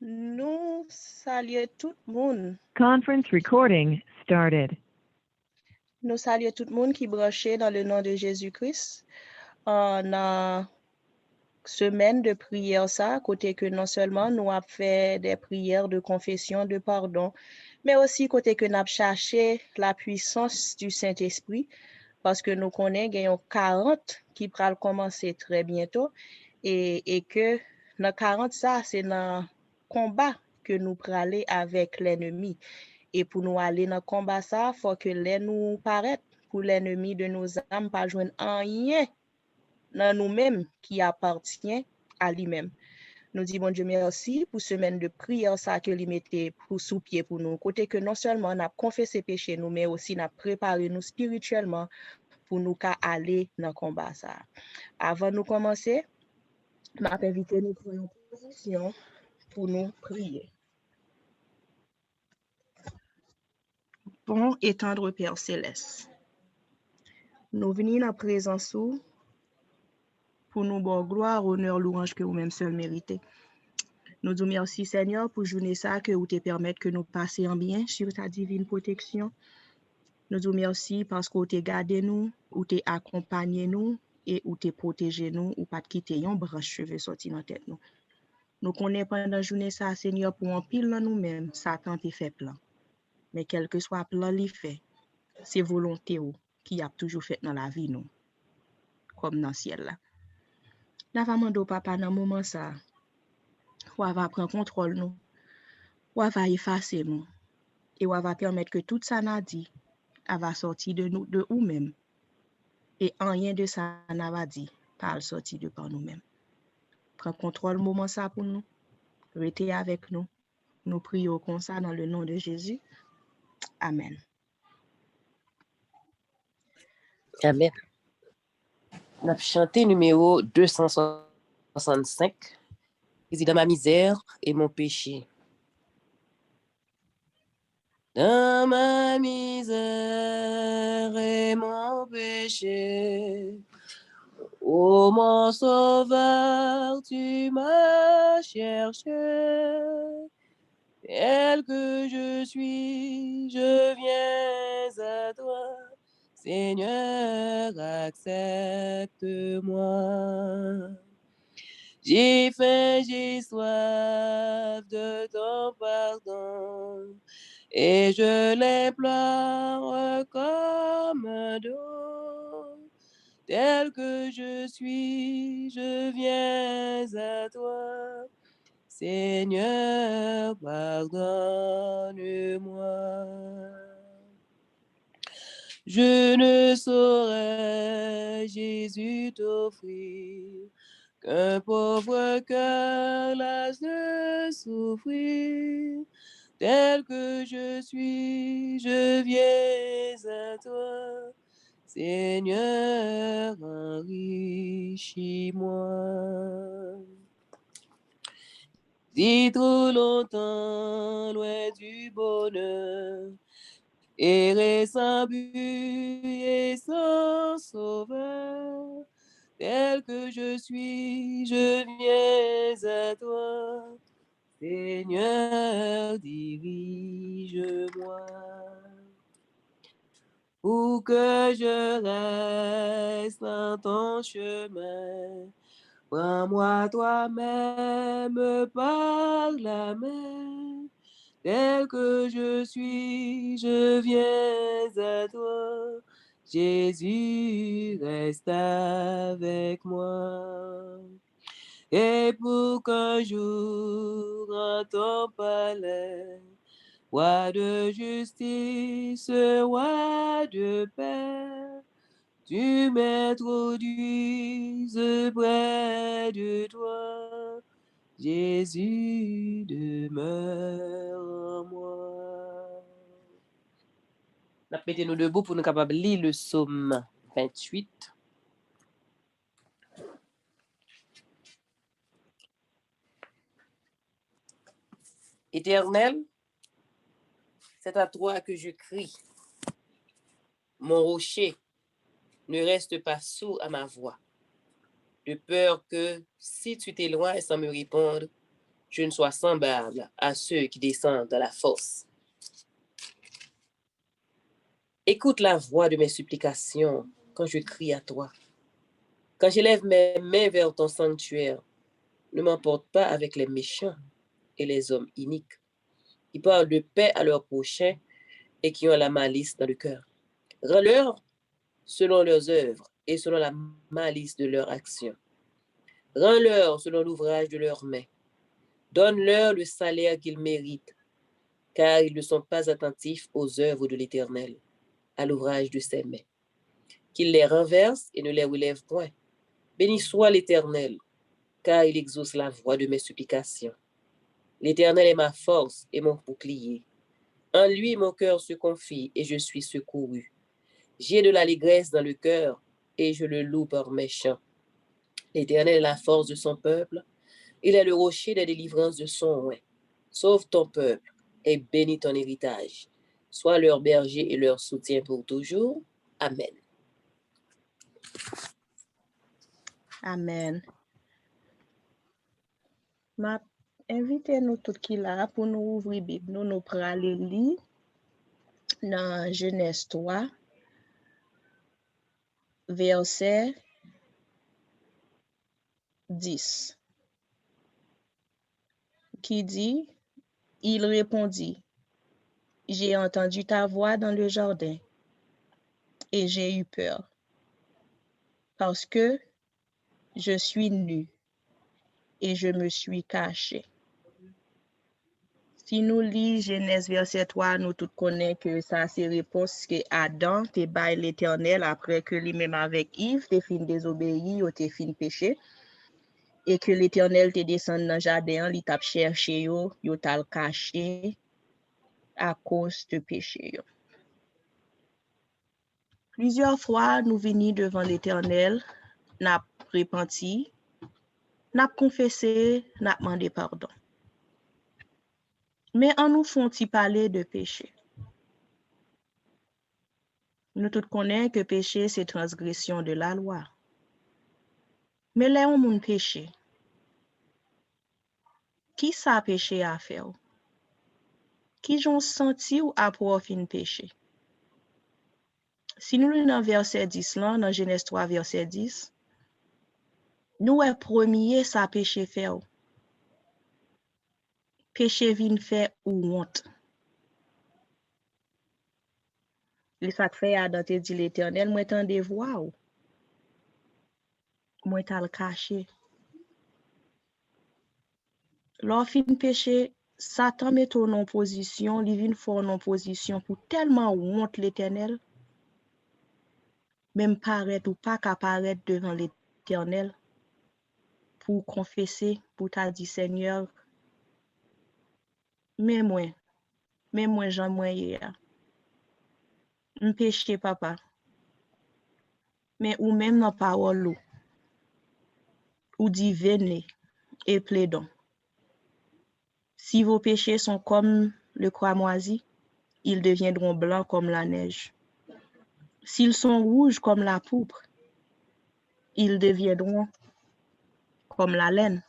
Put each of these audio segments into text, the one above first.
Nous saluons tout le monde. Conference recording started. Nous saluons tout le monde qui est branché dans le nom de Jésus-Christ. En semaine de prière, ça, côté que non seulement nous avons fait des prières de confession, de pardon, mais aussi côté que nous avons cherché la puissance du Saint-Esprit, parce que nous connaissons 40 qui pourra commencer très bientôt, et que dans 40, ça, c'est dans combat que nous pourrons aller avec l'ennemi. Et pour nous aller dans le combat, ça, il faut que les nous paraître pour l'ennemi de nos âmes, pas joindre rien dans nous-mêmes qui appartient à lui-même. Nous disons, bon Dieu, merci pour semaine de prière, ça que lui mettait sous pied pour nous. Côté que non seulement on a confessé péché nous, mais aussi on a préparé nous spirituellement pour nous aller dans le combat, ça. Avant de commencer, je invité nous prendre une position pour nous prier. Bon et tendre Père Céleste, nous venons dans la présence pour nous bon gloire, honneur, louange que vous-même seul méritez. Nous disons merci Seigneur pour journée ça que vous te permettre que nous passions en bien sur ta divine protection. Nous disons merci parce que vous te gardé nous, vous te accompagné nous et vous te protégé nous ou pas de quitter un branche cheveux sorti dans tête nous. Nous connaissons pendant journée ça Seigneur pour en pile dans nous-mêmes, Satan te fait plan. Mais quel que soit plan li fait, c'est volonté qui a toujours fait dans la vie nous comme dans le ciel là. N'a va mando papa dans moment ça. Ou va prendre contrôle nous. Ou va effacer nous. Et ou va permettre que tout ça n'a dit va sortir de nous de nous-mêmes. Et rien de ça n'a va dit pas sortir de par nous-mêmes. Prends contrôle moment ça pour nous. Restez avec nous. Nous prions comme ça dans le nom de Jésus. Amen. Amen. On a chanté numéro 265. Il dit dans ma misère et mon péché. Dans ma misère et mon péché, ô mon sauveur, tu m'as cherché. Tel que je suis, je viens à toi. Seigneur, accepte-moi. J'ai faim, j'ai soif de ton pardon, et je l'implore comme un don. Tel que je suis, je viens à toi. Seigneur, pardonne-moi. Je ne saurais, Jésus, t'offrir qu'un pauvre cœur lasse de souffrir. Tel que je suis, je viens à toi. Seigneur, enrichis-moi. Si trop longtemps, loin du bonheur, errer sans but et sans sauveur, tel que je suis, je viens à toi. Seigneur, dirige-moi. Pour que je reste dans ton chemin, prends-moi toi-même par la main. Tel que je suis, je viens à toi. Jésus, reste avec moi. Et pour qu'un jour en ton palais, roi de justice, roi de paix, tu m'introduises près de toi. Jésus demeure en moi. Mettez-nous debout pour nous capables de lire le psaume 28. Éternel, c'est à toi que je crie. Mon rocher, ne reste pas sourd à ma voix, de peur que, si tu t'éloignes sans me répondre, je ne sois semblable à ceux qui descendent dans la fosse. Écoute la voix de mes supplications quand je crie à toi. Quand j'élève mes mains vers ton sanctuaire, ne m'emporte pas avec les méchants et les hommes iniques, qui parlent de paix à leur prochain et qui ont la malice dans le cœur. Rends-leur selon leurs œuvres et selon la malice de leurs actions. Rends-leur selon l'ouvrage de leurs mains. Donne-leur le salaire qu'ils méritent, car ils ne sont pas attentifs aux œuvres de l'Éternel, à l'ouvrage de ses mains. Qu'il les renverse et ne les relève point. Béni soit l'Éternel, car il exauce la voix de mes supplications. L'Éternel est ma force et mon bouclier. En lui, mon cœur se confie et je suis secouru. J'ai de l'allégresse dans le cœur et je le loue par mes chants. L'Éternel est la force de son peuple. Il est le rocher des délivrances de son oint. Sauve ton peuple et bénis ton héritage. Sois leur berger et leur soutien pour toujours. Amen. Amen. Ma invite nous tout qui là pour nous ouvrir Bible. Nous prenons aller lire dans Genèse 3, verset 10, qui dit, il répondit, j'ai entendu ta voix dans le jardin et j'ai eu peur parce que je suis nu et je me suis caché. Si nous lisons Genèse verset 3, nous tous connaissons que ça c'est réponse que Adam te bail l'Éternel après que lui-même avec Yves te fin désobéi ou te fin péché et que l'Éternel te descend dans le jardin, il t'a cherché yo t'a caché à cause de péché yo. Plusieurs fois nous venons devant l'Éternel, n'a repenti, n'a confessé, n'a demandé pardon. Mais en nous font-ils parler de péché? Nous tous connaissons que péché, c'est transgression de la loi. Mais là, on moun péché. Qui ça péché à faire? Qui j'ont senti ou approuve fin péché? Si nous lisons dans verset 10, là, dans Genèse 3, verset 10, nous est premier ça péché faire. Péché vient faire ou honte. Le ça fait à dans te dit l'Éternel, moi t'en de voir ou. Moi t'al caché. Lors fin péché, Satan met en position, il vient faire en position pour tellement honte l'Éternel, même paraître ou pas qu'à paraître devant l'Éternel pour confesser, pour t'a dit Seigneur, mais moi j'en moi hier. M'péché papa. Mais ou même dans parole ou dit venez et plaidons. Si vos péchés sont comme le cramoisi, ils deviendront blancs comme la neige. S'ils sont rouges comme la pourpre, ils deviendront comme la laine.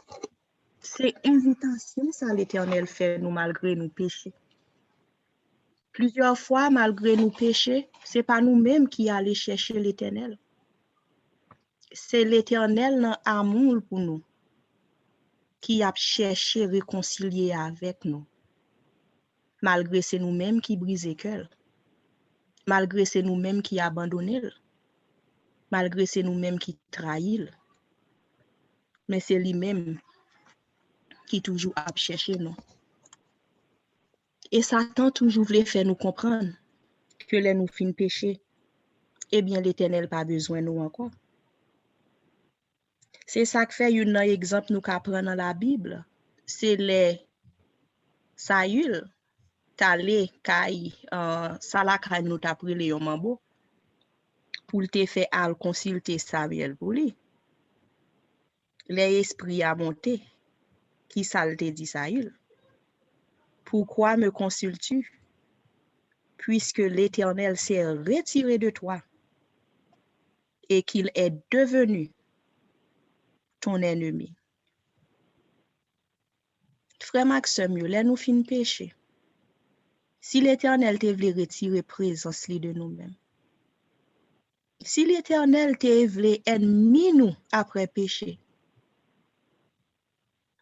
C'est invitation ça l'Éternel fait nous malgré nos péchés. Plusieurs fois, malgré nos péchés, c'est pas nous-mêmes qui allons chercher l'Éternel. C'est l'Éternel dans amour pour nous qui a cherché réconcilier avec nous. Malgré c'est nous-mêmes qui brisons cœur. Malgré c'est nous-mêmes qui abandonnons. Malgré c'est nous-mêmes qui trahissons. Mais c'est lui-même qui toujours a cherché nous. Et Satan toujours voulait faire nous comprendre que les nous fin péché, eh bien l'Éternel pas besoin de nous encore. C'est ça que fait un exemple nous qu'apprendre dans la Bible. C'est les Saül t'allé kay Salaka nous t'a pris yon mambo pour te faire al consulter Samuel pour lui. L'esprit a monté. Qui ça te dit Saül? Pourquoi me consultes-tu? Puisque l'Éternel s'est retiré de toi et qu'il est devenu ton ennemi. frère Maxime, yo, là nous fin péché. Si l'Éternel te voulait retirer présence li de nous-mêmes, si l'Éternel te voulait ennemi nous après péché,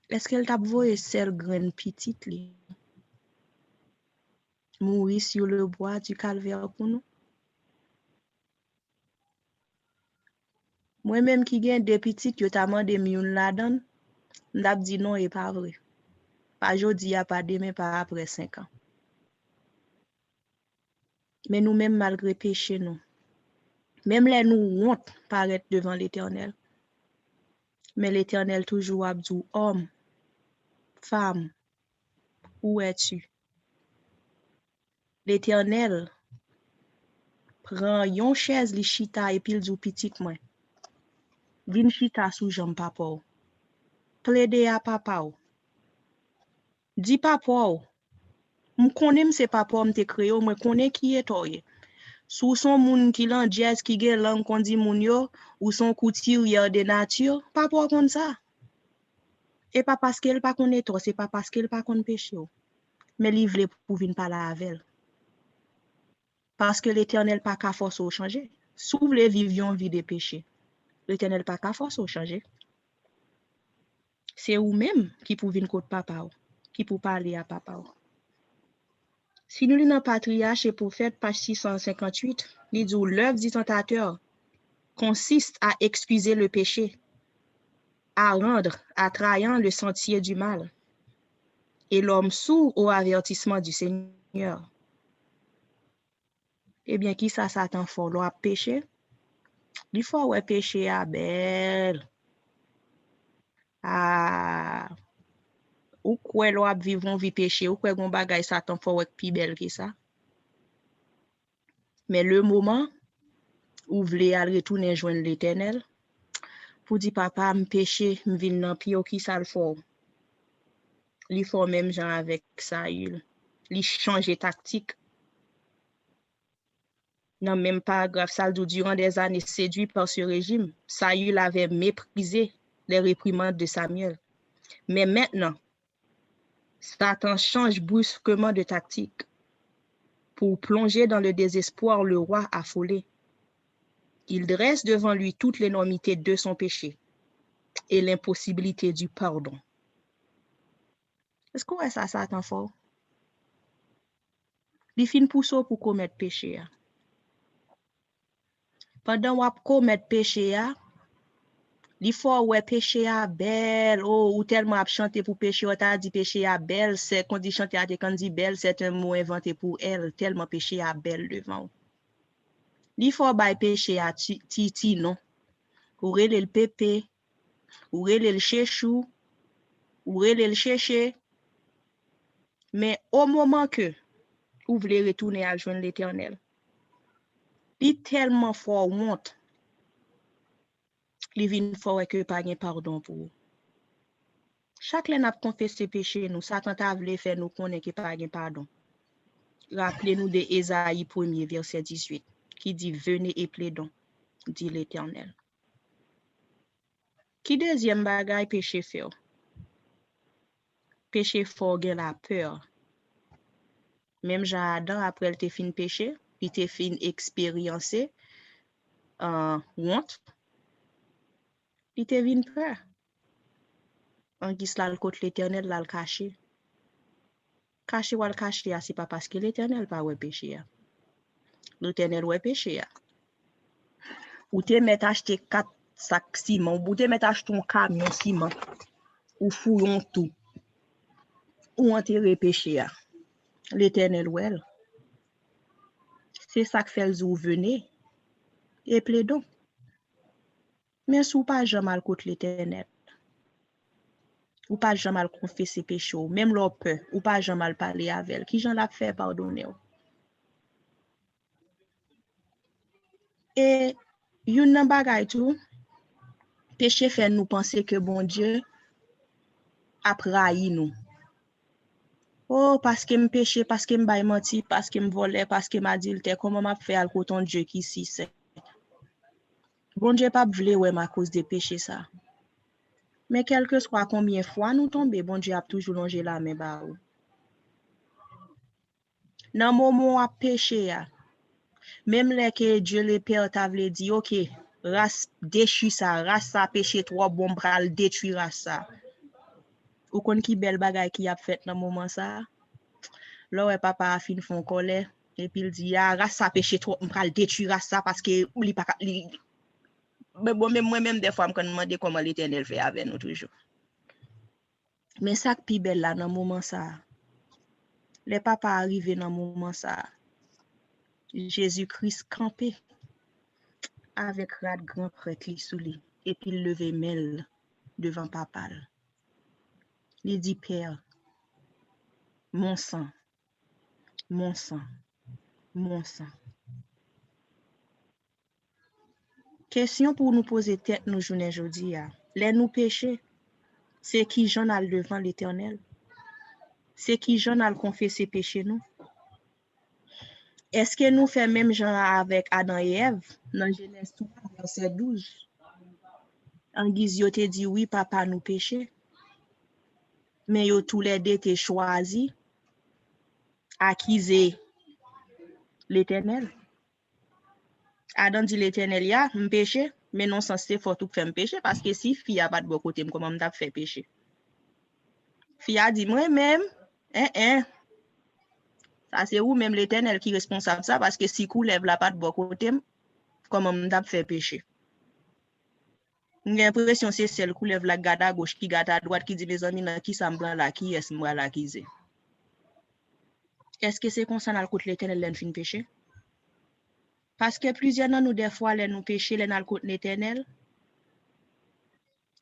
est-ce qu'elle t'a voyé celle graine petite li mourir sur le bois du calvaire pour nous? Moi-même qui gagne des petites, yo t'a mandé m'youn la donne, m'dap dit non, et pas vrai. Pas jodi, pas demain, pas après 5 ans. Mais nous-mêmes, malgré péché, nous, même les nous honte paraître devant l'Éternel. Mais l'Éternel toujours a dit, homme, femme, où es-tu? L'Éternel prend yon chaise li chita et puis il dit petit moi. Vin chita sous jambe papa ou. Plaide à papa ou. Dis papa ou. M'konnen c'est papa m'te créé ou, moi connais qui est toi. Sous son moun qui lan jazz qui gen langue qu'on dit moun yo ou son couturier de nature, papa comme ça. Et pas parce qu'elle pas connaît toi, c'est pas parce qu'elle pas connaît péché ou. Mais li vle pour vin parler avec elle. Parce que l'Éternel pas qu'à force au changer. Sous vle vivions vie de péché. L'Éternel pas qu'à force au changer. C'est ou même qui pour venir côté papa ou, qui pour parler à papa ou. Si nous lisons Patriarche et Prophète, page 658, il dit l'œuvre du tentateur consiste à excuser le péché, à rendre attrayant le sentier du mal, et l'homme sourd au avertissement du Seigneur. Eh bien, qui ça Satan faut l'on péché? Il faut ouais péché à belle. Ah, ou quoi l'on vivons vie péché, ou quoi gon bagay Satan faut ouais plus belle que ça. Mais le moment où vle al retourner joindre l'Éternel, pour dire papa me péché, me vinn nan pio qui ça le faut. Li faut même gens avec Saül. Li changer tactique. Dans même paragraphe, ça dit durant des années séduit par ce régime, Saül avait méprisé les réprimandes de Samuel. Mais maintenant, Satan change brusquement de tactique pour plonger dans le désespoir le roi affolé. Il dresse devant lui toute l'énormité de son péché et l'impossibilité du pardon. Est-ce qu'on ça Satan fort? Il fin pousse pour commettre péché. Pendant qu'on commettre péché, il faut ouais péché à belle, oh, ou tellement à chanter pour péché, on t'a dit péché à belle, c'est quand dit chanter à te quand dit belle, c'est un mot inventé pour elle, tellement péché à belle devant. Il faut bay péché à titi non. Ou rele le pépé, ou rele le chéchou, ou rele le chéché. Mais au moment que vous voulez retourner à joindre l'Éternel, il tellement fort honte. Il vient fort que pas de pardon pour vous. Chaque fois n'a confessé péché nous, Satan t'a voulu faire nous connaître que pas de pardon. Rappelez-nous de Ésaïe 1er verset 18 qui dit venez et plaidons, dit l'Éternel. Qui deuxième bagaille péché fait? Péché fort gen la peur. Même Jean Adam après il te fin péché, il te fin expériencer honte. Il te vin peur. En guise là le côté l'Éternel là le caché. Caché ou le caché, c'est pas parce que l'Éternel pas ouais péché. L'Éternel ouais péché. Ou te met acheter 4 sacs ciment, ou te met acheter un camion ciment, ou fouillon tout. Ou enterrer péché. L'Éternel ouais. C'est ça que fait le jour venez et plaidons. Mais sous pas jamais le côté l'Éternel. Ou pas jamais confesser péché, même leur peur, ou pas jamais parler avec elle. Qui j'en l'a fait pardonner. Et yon nan bagay tout, péché fait nous penser que bon Dieu a trahi nous. Oh, parce que me péché, parce que me bay menti, parce que me volé, parce que m'adulte, comment m'a fait al coton Dieu qui si c'est. Bon Dieu pas vle ouais ma cause de péché ça. Mais quel que soit combien de fois nous tombons, bon Dieu a toujours longé la main ba ou. Dans le moment où on péché, même là que Dieu le Père t'avait dit, ok, race déchu ça, race ça péché trop bon bral détruire race ça. Ou kon ki bel bagay qui a fait dans moment ça. Là ouais papa a fin font colère et puis il dit ah race ça péché trop bral détruire race ça parce que li pas mais bon même moi même des fois me demander comment l'Éternel fait avec nous toujours. Mais ça qui bel là dans moment ça. Les papas arrivé dans moment ça. Jésus-Christ campé avec rad grand prêtre li sous lui et puis il levé mêle devant papa. Il dit Père, mon sang, mon sang, mon sang. Question pour nous poser tête nous journée aujourd'hui. Les nous péchés, c'est qui j'en a devant l'Éternel? C'est qui j'en a confessé péché nous? Est-ce que nous faisons même genre avec Adam et Ève dans Genèse 3, verset 12? En guise, yo te dit oui, papa nous péché. Mais yo tous les deux te choisi, acquiser l'Éternel. Adam dit l'Éternel, ya, m'péché, mais non censé faut tout faire m'péché parce que si fille a pas de bon côté, comment m't'a fait péché? Fille a dit moi-même, ça c'est ou même l'Éternel qui est responsable ça parce que si kou lève la pas de bon côté, comment m't'a fait péché? J'ai l'impression c'est celle qui lève la garde à gauche qui garde à droite qui dit mes amis qui ça m'blan là qui est moi là qui c'est. Est-ce que c'est comme ça dans le côté l'Éternel l'en fin péché? Parce que plusieurs dans nous des fois les nous péché les dans le côté l'Éternel.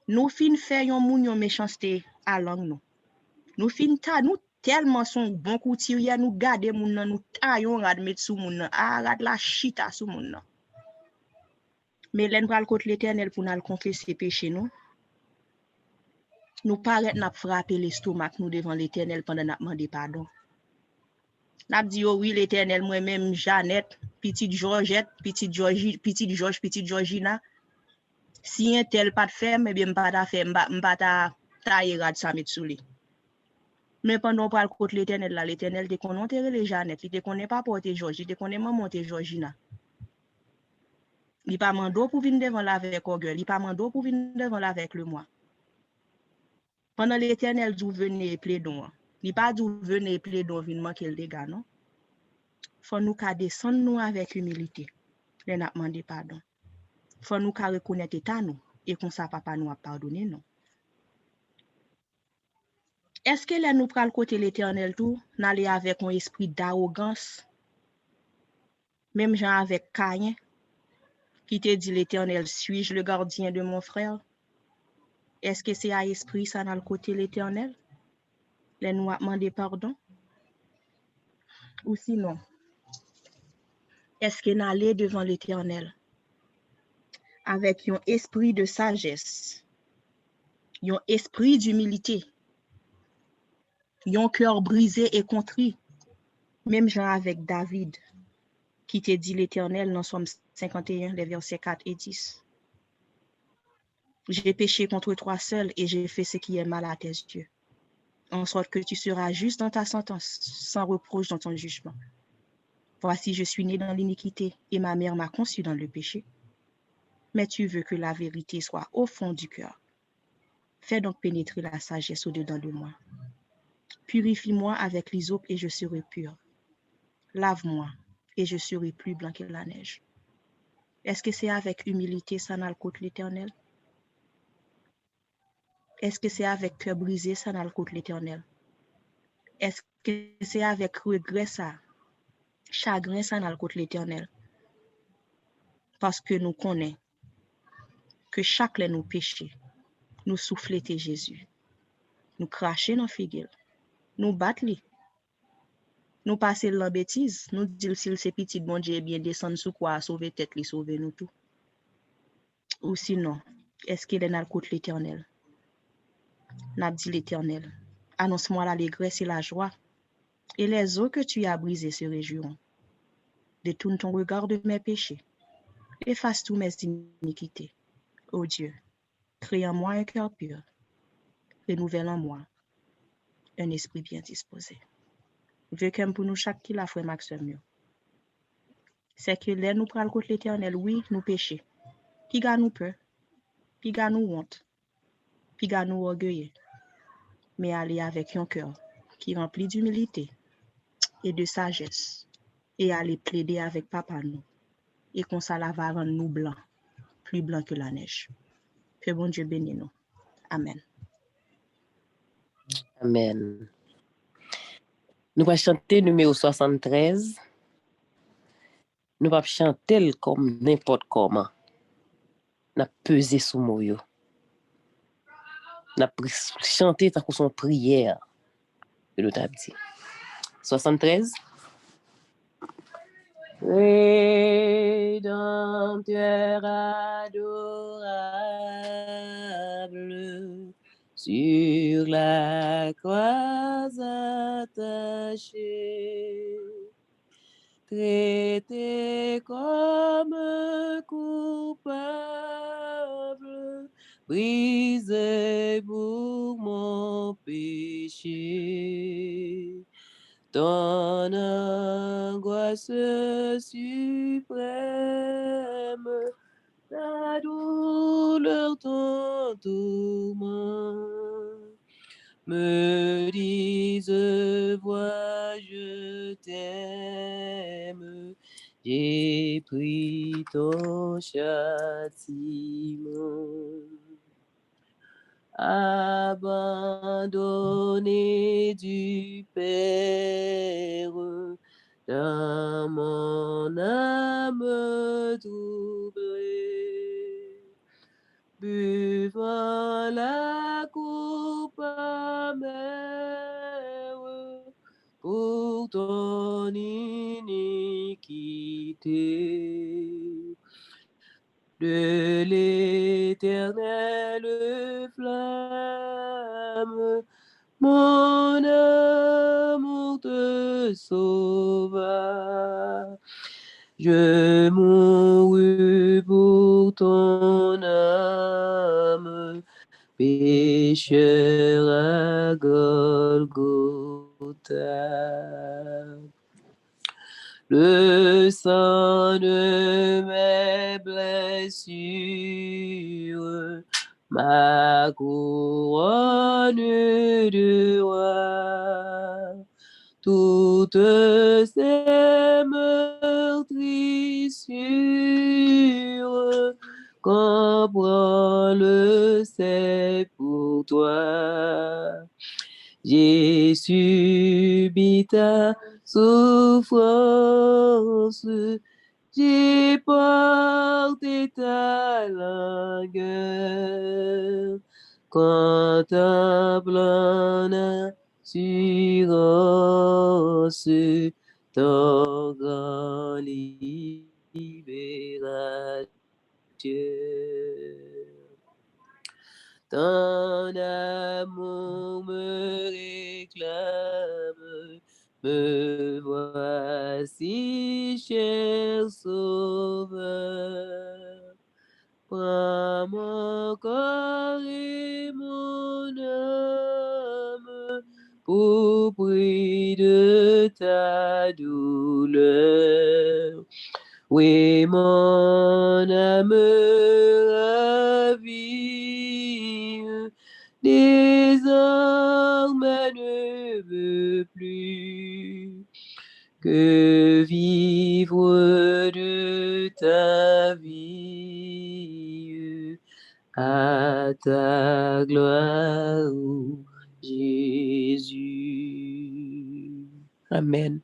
Nous fin fait yon moun yon méchanceté à langue nous. Nous fin ta nous tellement son bon couturier nous garder moun nan nous taillon rad mettre sous moun nan rad la chita sous moun nan. Mais l'en pral côté l'Éternel pour nous confesser péché nous paraît n'a frapper l'estomac nous devant l'Éternel pendant n'a demander pardon. N'a dit oh oui l'Éternel moi-même Jeannette, petite Georgette, petite Georgie, petite George, petite Georgina. Si un tel pas de faire mais bien m'pa ta faire m'pa ta tailler rad ça mettre sous lui. Mais pendant pral côté l'Éternel là l'Éternel te connaît enterrer les Jeannette, il te connaît pas porter George, il te connaît maman te Georgina. Il pas mando pour venir devant la avec orgueil, il pas mando pour venir devant la avec le moi. Pendant l'Éternel dit venez plaidon. Il pas dit venez plaidon vinn manquer le dégât non. Faut nous ka descendre nous avec humilité. Les n'a demander pardon. Faut nous ka reconnaître état nous et comme ça papa nous a pardonné non. Est-ce que là nous pral côté l'Éternel tout n'aller avec un esprit d'arrogance même gens avec Caïn qui te dit l'Éternel suis-je le gardien de mon frère? Est-ce que c'est à esprit ça dans le côté l'Éternel? Les nous a demandé pardon? Ou sinon, est-ce que n'aller devant l'Éternel avec un esprit de sagesse, un esprit d'humilité, un cœur brisé et contrit, même genre avec David, qui te dit l'Éternel dans Somme 51, les versets 4 et 10. J'ai péché contre toi seul et j'ai fait ce qui est mal à tes yeux, en sorte que tu seras juste dans ta sentence, sans reproche dans ton jugement. Voici, je suis né dans l'iniquité et ma mère m'a conçu dans le péché. Mais tu veux que la vérité soit au fond du cœur. Fais donc pénétrer la sagesse au-dedans de moi. Purifie-moi avec l'hysope et je serai pur. Lave-moi et je serai plus blanc que la neige. Est-ce que c'est avec humilité ça n'a le côté l'Éternel? Est-ce que c'est avec cœur brisé ça n'a le côté l'Éternel? Est-ce que c'est avec regret ça, chagrin ça n'a le côté l'Éternel? Parce que nous connaissons que chaque les nous péchés, nous souffler Jésus, nous cracher dans figure, nous battre, nous passer la bêtise, nous dire s'il c'est petit bon Dieu bien descendre sous quoi sauver tête li sauver nous tout. Ou sinon, est-ce qu'il est dans le côté l'Éternel? N'a dit l'Éternel, annonce-moi l'allégresse et la joie, et les eaux que tu as brisées se réjouiront. Détourne ton regard de mes péchés, efface tous mes iniquités. Ô Dieu, crée en moi un cœur pur renouvelle en moi un esprit bien disposé. Dieu qu'aime pour nous chaque qui la frère Maxime. C'est que là nous prenons contre l'Éternel, oui, nous péchons. Puis gars nous peur, puis gars nous honte, puis gars nous orgueilleux. Mais aller avec un cœur qui remplit d'humilité et de sagesse et aller plaider avec papa nous. Et qu'on ça la va rendre nous blancs, plus blancs que la neige. Que bon Dieu bénisse nous. Amen. Amen. Nous allons chanter numéro 73. Nous allons chanter comme n'importe comment. Nous allons peser sous mots. Nous allons chanter tant que son prière. Que nous avons dit. 73. Rédempteur adorable, sur la croix attachée, traité comme coupable, brisé pour mon péché. Ton angoisse suprême, ta douleur, ton tourment, me disent, vois, je t'aime, j'ai pris ton châtiment. Abandonné du Père, dans mon âme troublée, buvant la coupe amère pour ton iniquité. De l'Éternel flamme, mon amour te sauva. Je mourus pour ton âme, pécheur à Golgotha. Le sang de mes blessures, ma couronne de roi, toutes ces meurtrissures, comprends le c'est pour toi. J'ai subi ta souffrance, j'ai porté ta langueur, contemplant l'assurance, ton grand libérateur. Ton amour me réclame, me voici, cher Sauveur. Prends mon corps et mon âme pour prix de ta douleur. Oui, mon âme ravie, désormais ne veut plus que vivre de ta vie à ta gloire, Jésus. Amen.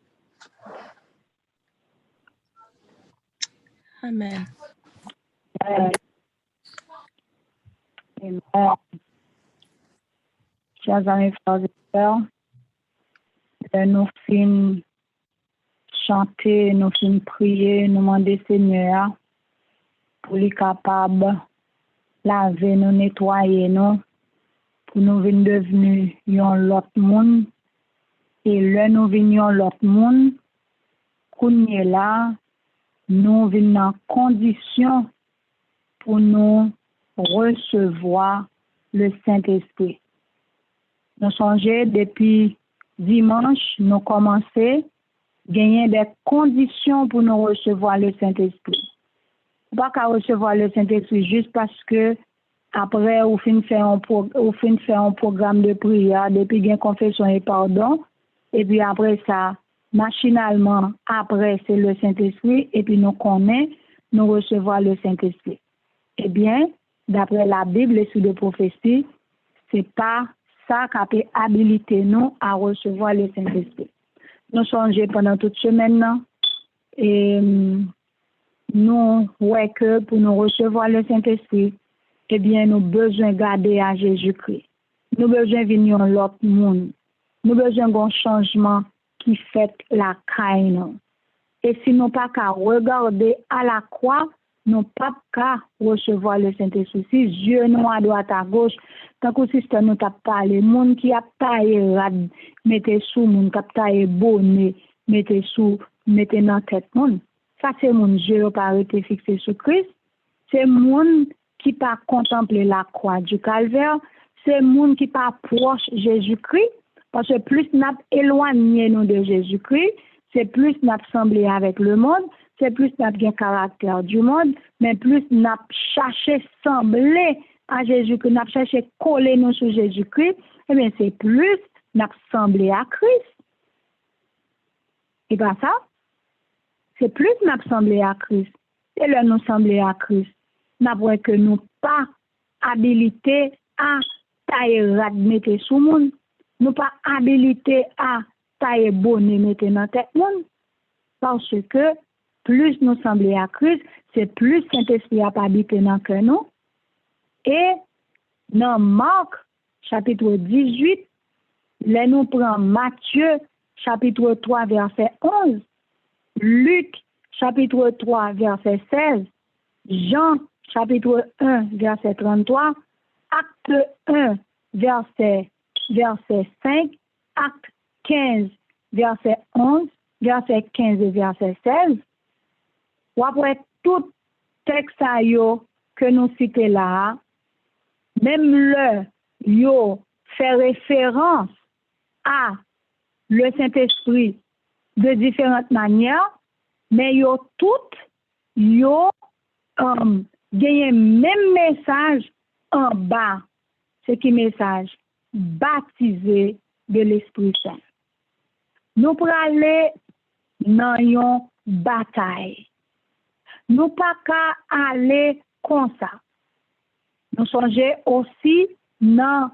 Amen. Amen. Chers amis, frères et sœurs, nous finissons chanter, nous finissons prier, nous demander Seigneur pour les capables laver nous, nettoyer nous, pour nous venir devenir l'autre monde. Et là, nous venons l'autre monde, qu'on est là, nous venons en condition pour nous recevoir le Saint-Esprit. Nous songeons depuis dimanche, nous commençons gagner des conditions pour nous recevoir le Saint-Esprit. Pas qu'à recevoir le Saint-Esprit juste parce que après ou fin faire un programme de prière depuis gain confession et pardon et puis après ça machinalement après c'est le Saint-Esprit et puis nous connaissons nous recevoir le Saint-Esprit. Eh bien, d'après la Bible et sous les prophéties, c'est pas ça qui peut habiliter nous à recevoir le Saint-Esprit. Nous songeons pendant toute semaine là, et nous voyons que pour nous recevoir le Saint-Esprit, eh bien, nous avons besoin de garder à Jésus-Christ. Nous avons besoin de venir dans l'autre monde. Nous avons besoin d'un changement qui fait la caille. Et si nous pas qu'à regarder à la croix, nous pas qu'à recevoir le Saint-Esprit. Si Dieu nous à droite à gauche, tant que système nous t'a parlé, monde qui a taillé rad, mettez sous monde, qui a taillé bonnet, mettez dans tête monde. Ça c'est mon Dieu pas arrêté fixé sur Christ. C'est monde qui pas contempler la croix du calvaire, c'est monde qui pas proche Jésus-Christ parce que plus n'a éloigné nous de Jésus-Christ, c'est plus n'a semblé avec le monde, c'est plus n'a bien caractère du monde, mais plus n'a cherché sembler à Jésus-Christ, n'a cherché coller nous sur Jésus-Christ, eh bien c'est plus n'a semblé à Christ. Et pas ça? C'est plus n'a semblé à Christ. Et là nous sembler à Christ. N'avons que nous pas habilité à tailler rad mettre sous monde, nous pas habilité à tailler bonnet mettre dans tête monde, parce que plus nous semblons à Christ, c'est plus Saint-Esprit a habité dans cœur nous. Et dans Marc chapitre 18, là nous prenons Matthieu chapitre 3 verset 11, Luc chapitre 3 verset 16, Jean chapitre 1 verset 33, acte 1 verset 5, acte 15 verset 11, verset 15 et verset 16. Ou après tout texte que nous citons là, même le yo fait référence à le Saint-Esprit de différentes manières, mais yo toutes yo gagné même message en bas. C'est qui message? Baptisé de l'Esprit Saint. Nous pour aller dans une bataille. Nous pas qu'à aller comme ça. Nous songeons aussi dans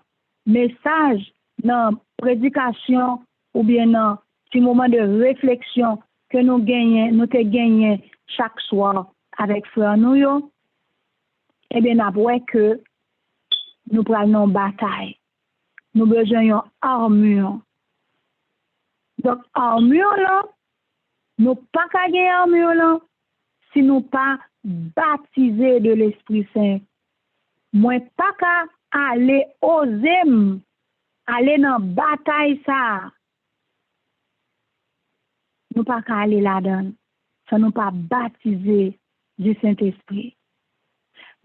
message, dans prédication ou bien dans petit moment de réflexion que nous te gagnons chaque soir avec frère nous. Eh bien, avouez que nous prenons bataille. Nous besoin d'une armure. Donc, armure là, nous pas qu'à gagner armure là, si nous pas baptisés de l'Esprit Saint. Moi pas qu'à aller oser aller dans bataille ça. Nous pas qu'à aller là-dedans. Ça nous pas baptisés du Saint-Esprit.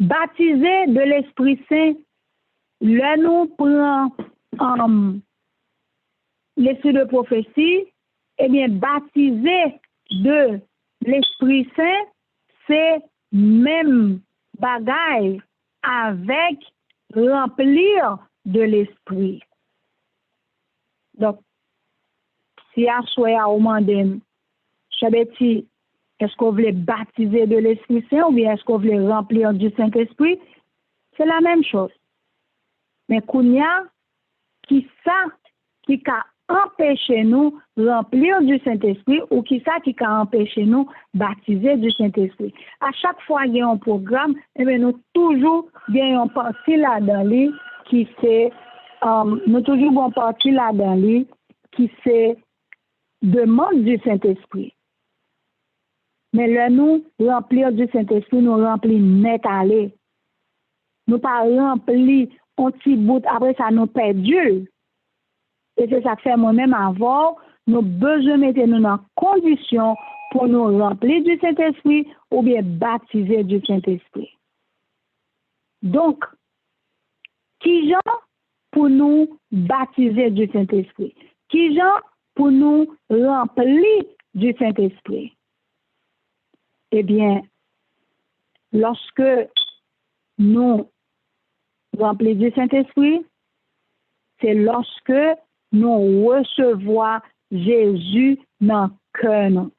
Baptisés de l'Esprit Saint, là nous prenons l'esprit de prophétie, eh bien, baptisé de l'Esprit Saint, c'est même bagaille avec remplir de l'Esprit. Donc, si à souhait à demander, Chabeti, est-ce qu'on voulait baptiser de l'Esprit Saint ou bien est-ce qu'on voulait remplir du Saint-Esprit? C'est la même chose. Mais Kounia, qui ça qui a empêché nous remplir du Saint-Esprit ou qui ça qui a empêché nous baptiser du Saint-Esprit. À chaque fois qu'il y a un programme, eh bien, nous toujours gagnons partie là-dedans qui c'est nous toujours bon partie là-dedans qui c'est demande du Saint-Esprit. Mais là nous remplir du Saint-Esprit, nous remplir net aller. Nous pas remplir un petit bout après ça nous perdu. Et c'est ça que fait moi-même avant, nous besoin mettre nous dans condition pour nous remplir du Saint-Esprit ou bien baptiser du Saint-Esprit. Donc, qui gens pour nous baptiser du Saint-Esprit? Qui Jean pour nous remplir du Saint-Esprit? Eh bien, lorsque nous remplis du Saint-Esprit, c'est lorsque nous recevons Jésus dans le cœur.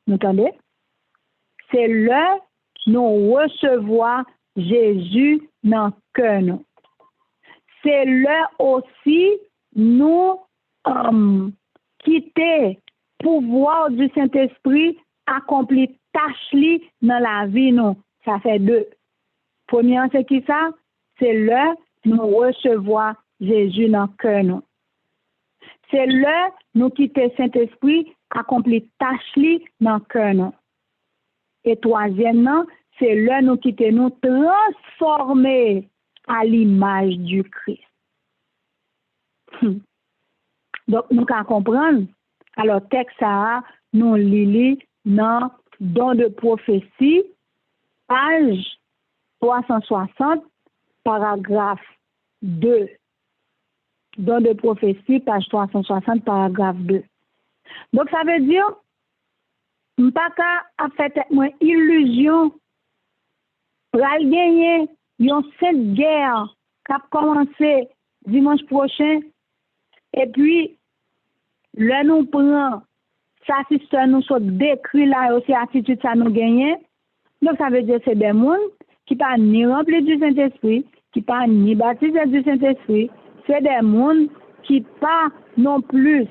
Vous entendez? C'est là nous recevons Jésus dans le cœur. C'est là aussi nous quitter le pouvoir du Saint-Esprit, accomplir tâche dans la vie. Nous. Ça fait deux. Premièrement, c'est qui ça? C'est là nous recevons Jésus dans le cœur. C'est là nous quitter le Saint-Esprit, accomplir tâche dans le cœur. Et troisièmement, c'est là nous quitter nous transformer à l'image du Christ. Donc, nous allons comprendre. Alors, texte ça, nous lisons dans Don de prophétie, page 360, paragraphe 2. Don de prophétie, page 360, paragraphe 2. Donc, ça veut dire, m'paka a fait une illusion pour gagner une sainte guerre qui a commencé dimanche prochain. Et puis, là, nous prenons ça, si nous sommes décrits là, aussi attitude ça nous gagne. Donc, ça veut dire que c'est des gens qui ne sont ni remplis du Saint-Esprit, qui ne sont ni baptisés du Saint-Esprit. C'est des gens qui ne sont pas non plus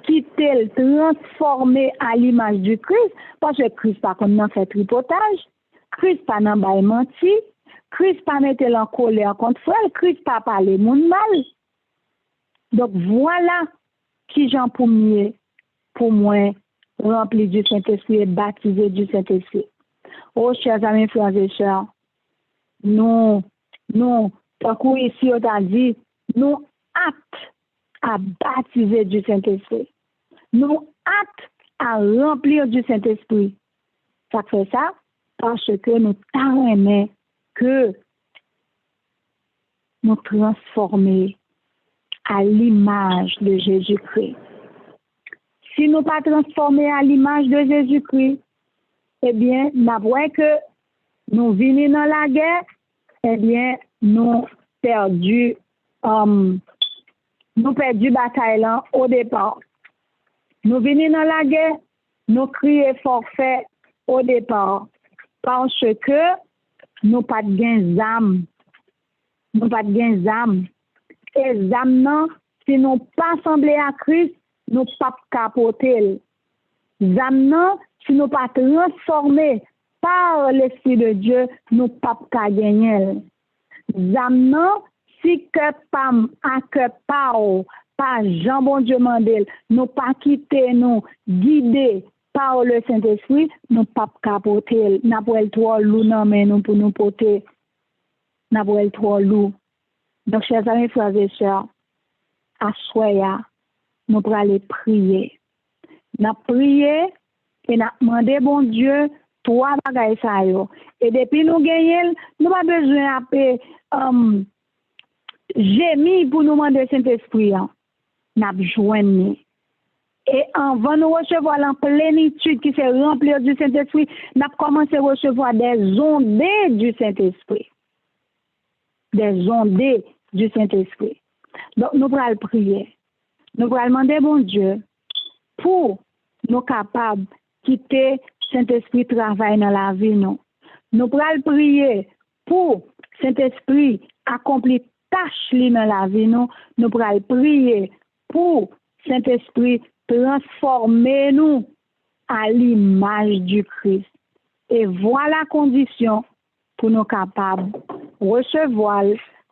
quitter, transformer à l'image du Christ, parce que Christ pas comme dans fait tripotage, Christ pas dans bail menti, Christ pas mettre en colère contre frère, Christ pas parler moun mal. Donc voilà qui j'en premier pour moi rempli du Saint-Esprit et baptisé du Saint-Esprit. Oh chers amis frères et sœurs, nous tant qu'on ici on a dit, nous aptes à baptiser du Saint-Esprit. Nous aptes à remplir du Saint-Esprit. Ça fait ça parce que nous t'aimons que nous transformer à l'image de Jésus-Christ. Si nous pas transformer à l'image de Jésus-Christ, eh bien, nous voyons que nous venons dans la guerre, eh bien, nous perdu bataille là au départ. Nous venons dans la guerre, nous crions forfait au départ parce que nous pas de gain d'âme. Nous pas de gain d'âme. Et d'âme, si nous pas semblés à Christ, nous pas capoter. D'âme, si nous pas transformés par l'Esprit de Dieu, nous pas gagner. D'âme, si que pam à que par Jean bon Dieu mandel, nous pas quitter nous guider par le Saint-Esprit, nous pas capoter, n'a pas trop lourd non mais nous pour nous porter, n'a pas trop lourd. Donc chers amis frères et sœurs, à soya, nous pour aller prier. N'a prier et n'a demander bon Dieu trois bagages ça yo. Et depuis nous gagner, nous pas besoin appeler gémir pour nous demander Saint-Esprit. N'a joindre. Et avant nous recevoir la plénitude qui s'est remplie du Saint-Esprit, n'a commencé à recevoir des ondées du Saint-Esprit. Des ondées du Saint-Esprit. Donc nous allons prier. Nous allons demander bon Dieu pour nous capables de quitter Saint-Esprit travail dans la vie. Nous allons prier pour Saint-Esprit accomplir tâche dans la vie. Nous allons prier pour Saint-Esprit transformer nous à l'image du Christ. Et voilà la condition pour nous capables de recevoir,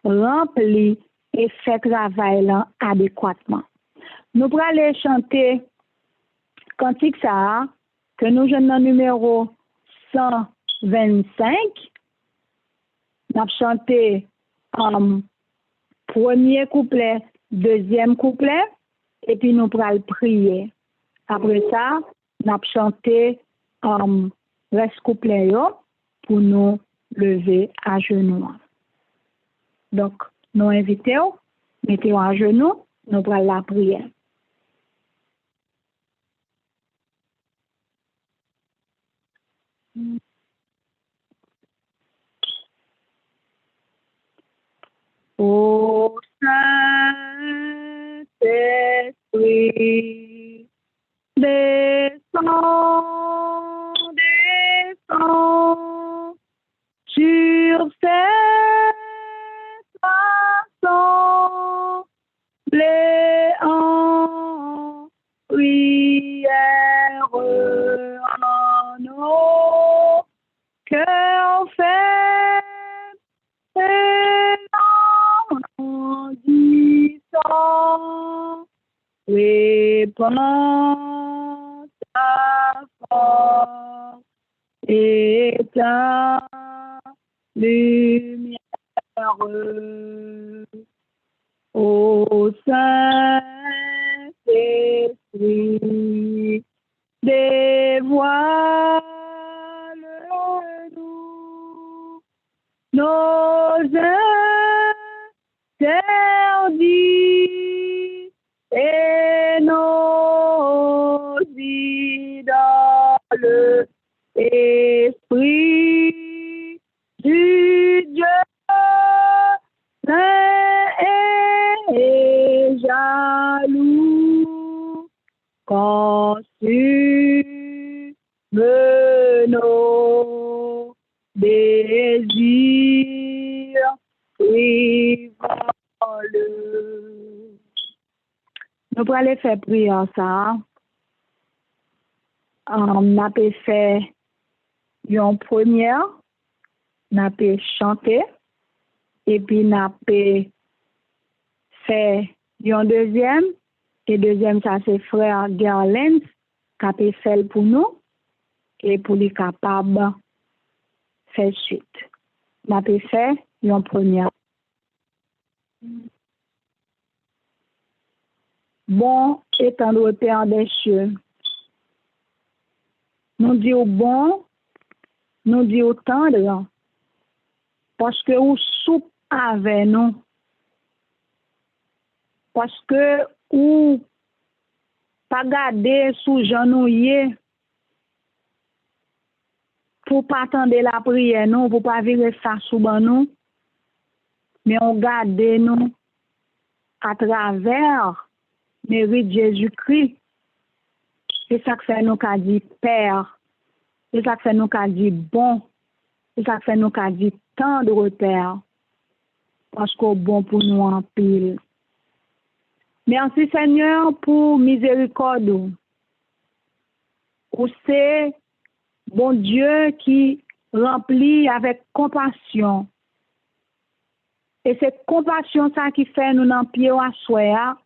remplir et faire travail là adéquatement. Nous allons aller chanter cantique ça que nous jeunes dans numéro 125. Nous allons chanter premier couplet, deuxième couplet, et puis nous allons prier. Après ça, nous allons chanter reste couplet pour nous lever à genoux. Donc, nous invitons, mettez-vous à genoux, nous prenons la prière. Ô Saint-Esprit, descends, descends sur cette assemblée en prière en nos cœurs faits et grandissants. Répands ta force et ta lumière. Ô Saint-Esprit, dévoile-nous nos interdits et nos idoles, Esprit du Dieu saint et jaloux, consume nos désirs frivoles. Nous pourrons aller faire prière ça. On a fait une première, on a chanté, et puis on a fait une deuxième, et deuxième ça c'est frère Gerlens qui a fait pour nous, et pour les capables de faire suite. On a fait une première. Bon et tendre Père des cieux, nous disons bon, nous disons tendre, parce que vous soupe avec nous, parce que vous pas garder sous genouillé pour pas attendre la prière, nous, pour pas virer ça sous nous, mais on garde nous à travers mérite Jésus-Christ. C'est ça que fait nous qu'a dit Père. C'est ça que fait nous qu'a dit bon. C'est ça que fait nous qu'a dit tendre Père. Parce qu'au bon pour nous en pile. Merci Seigneur pour miséricorde. Ou c'est bon Dieu qui remplit avec compassion. Et c'est compassion ça qui fait nous dans pied à soi.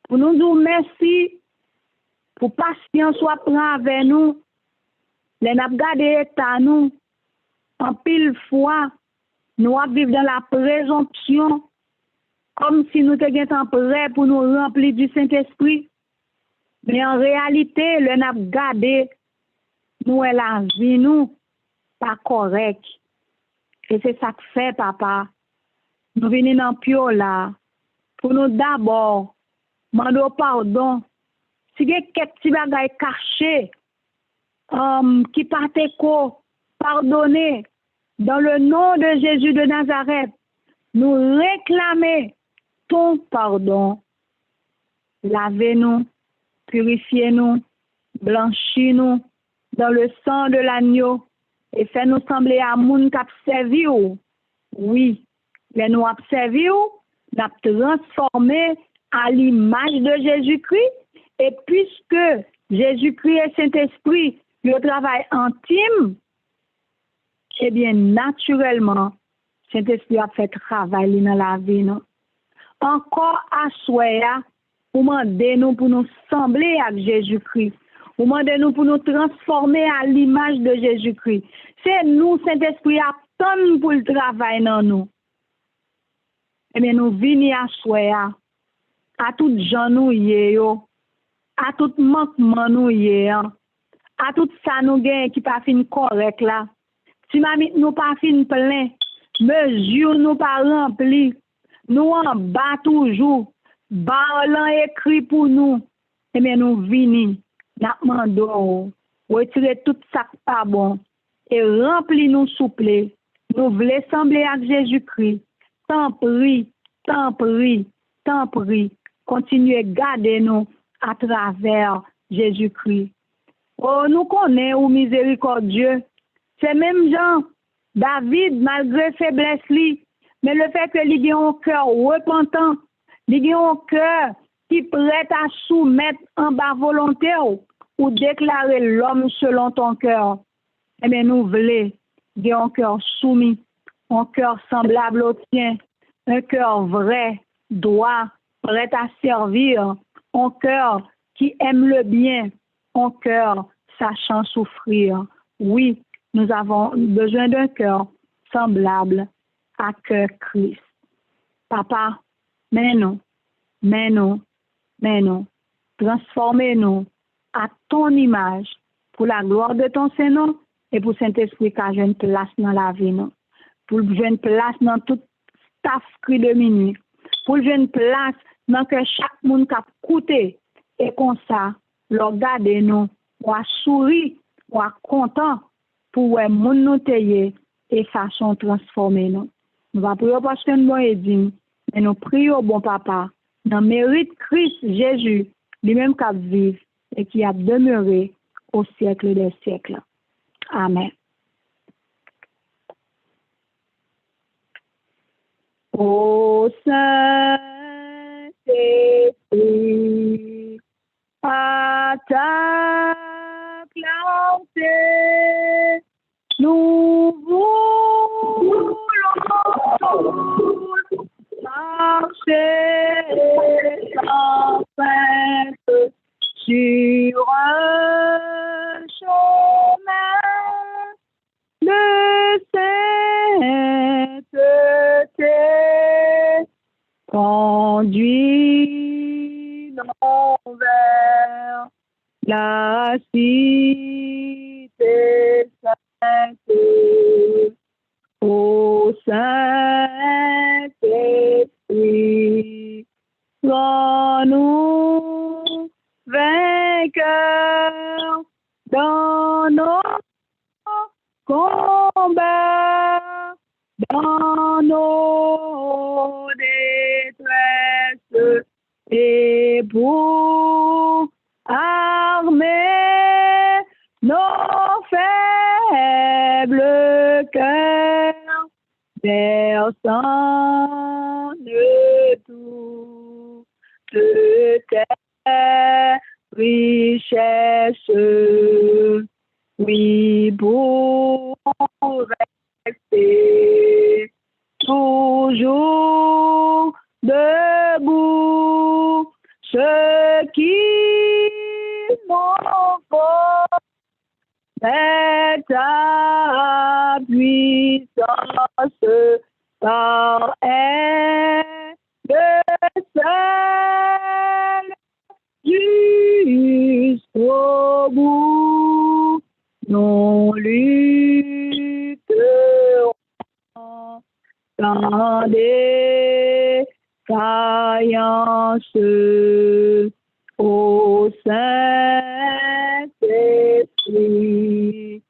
Pour nous dire merci, pour patience soit prend avec nous, les n'a gardé état nous, en pile fois, nous vivons dans la présomption, comme si nous étions prêts pour nous remplir du Saint-Esprit. Mais en réalité, le n'a gardé, nous est la vie, nous, pas correct. Et c'est ça que fait, papa. Nous venons dans Pio là, pour nous d'abord, mando pardon. Si il y a quelques petits bagages cachés, qui partent pardonner, dans le nom de Jésus de Nazareth, nous réclamer ton pardon. Lavez-nous, purifiez-nous, blanchis-nous dans le sang de l'agneau et fais-nous sembler à moun qui a servi ou. Oui, les nous a servi ou, nous transformé à l'image de Jésus-Christ. Et puisque Jésus-Christ et Saint-Esprit, le travail intime, eh bien, naturellement, Saint-Esprit a fait travail dans la vie. Non? Encore à soi, vous demandez-nous pour nous sembler à Jésus-Christ. Vous demandez-nous pour nous transformer à l'image de Jésus-Christ. C'est nous, Saint-Esprit, attend pour le travail dans nous. Eh bien, nous venons à soi, à tout gens nous à tout manquement nous à tout ça nous gagne qui pas fin correct là. Si mamie nous pas fin plein, mesure nous pas rempli, nous en bas toujours, barlan écrit pour nous, et bien nous venons, nous demandons, retirer tout ça pas bon, et rempli nous souple, nous voulons sembler à Jésus-Christ, tant prie, tant prie, tant prie, continuez à garder nous à travers Jésus-Christ. Oh, nous connaissons miséricordieux, c'est même Jean, David, malgré faiblesse, mais le fait que il ait un cœur repentant, il ait un cœur qui est prêt à soumettre en bas volonté ou déclarer l'homme selon ton cœur, eh bien, nous voulons un cœur soumis, un cœur semblable au tien, un cœur vrai, droit, prêt à servir, un cœur qui aime le bien, un cœur sachant souffrir. Oui, nous avons besoin d'un cœur semblable à cœur Christ. Papa, mais nous, transformez-nous à ton image pour la gloire de ton Saint-Nom et pour Saint-Esprit qui a une place dans la vie, nous. Pour une place dans tout staff cri de minuit, pour une place dans que chaque monde qui a coûté et comme ça, regarder nous, ou à sourire, ou à content pour que moun nous tailler et façon transformer nous. Nous va prier parce que nous aidons, mais nous prions bon papa, dans le mérite Christ Jésus, lui-même qui vit et qui a demeuré au siècle des siècles. Amen. Ô Saint-Esprit, à ta clarté, nous voulons tous marcher sans feinte sur un chemin de sainteté. Conduis-nous vers la cité sainte, ô Saint-Esprit, rends-nous vainqueurs dans nos combats, dans nos détresses, et pour armer nos faibles cœurs, versant de toute tes richesses, oui, pour rester toujours debout, ce qui m'envoie est ta puissance par elle seul jusqu'au bout. Nous lutterons dans défaillance au Saint-Esprit,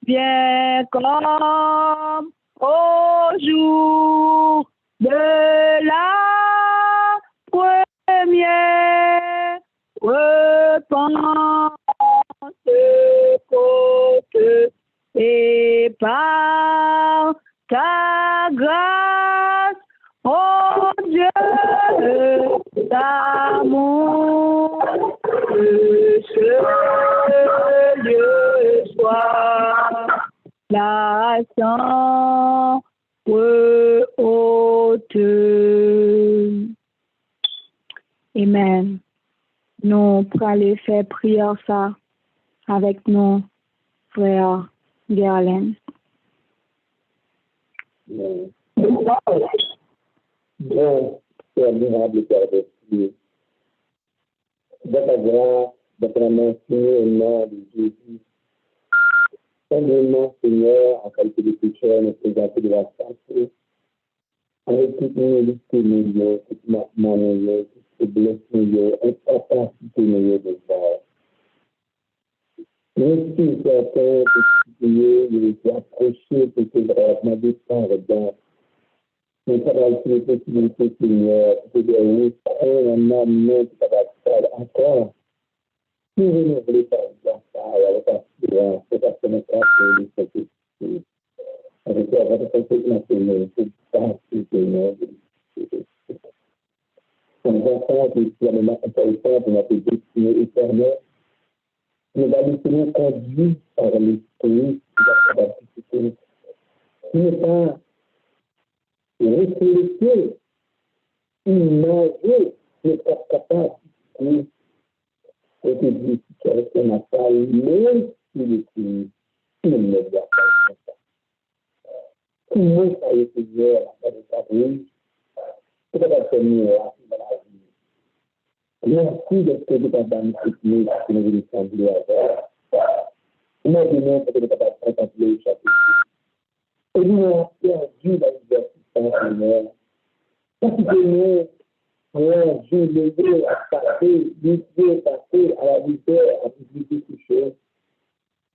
bien comme au jour de la première repentance côte, et par ta grâce, oh Dieu d'amour, que ce lieu soit la chambre haute. Amen. Nous pourrons aller faire prière ça avec nos frères Gerlen. Bien, Père admirable Père de Dieu, de ta grâce, de ta merci au nom de Jésus, Seigneur, Seigneur, en qualité de pécheur, nous présenter de la santé, avec toutes nos listes meilleures, toutes nos meilleures, toutes les blesses meilleures, incapacité meilleure de faire. Nous sommes certains de prier, de les approcher pour que vraiment des temps dedans. Nous avons les possibilités, Seigneur, de les un homme qui va faire encore. Nous venons de faire avec assurance, c'est parce que nous avons les possibilités. Avec la reconnaissance nationale, c'est pas ce que nous sommes enfants qui sont vraiment importants pour notre destinée éternelle. Nous allons nous conduire par l'esprit qui va participer. Ce n'est pas réfléchir, imaginer, n'est pas capable de cette édification natale, même si le pays, il ne doit pas être ça. Tout le monde a été hier dans le Paris, c'est pas la première dans la vie. Merci de ce que vous avez dans cette nuit que nous voulons sembler avoir. Imaginez ce que vous avez contempler le chapitre. Et nous avons perdu la liberté, Seigneur. Parce que nous avons vu les deux à passer, les deux passer à la lumière, à publier tout chose.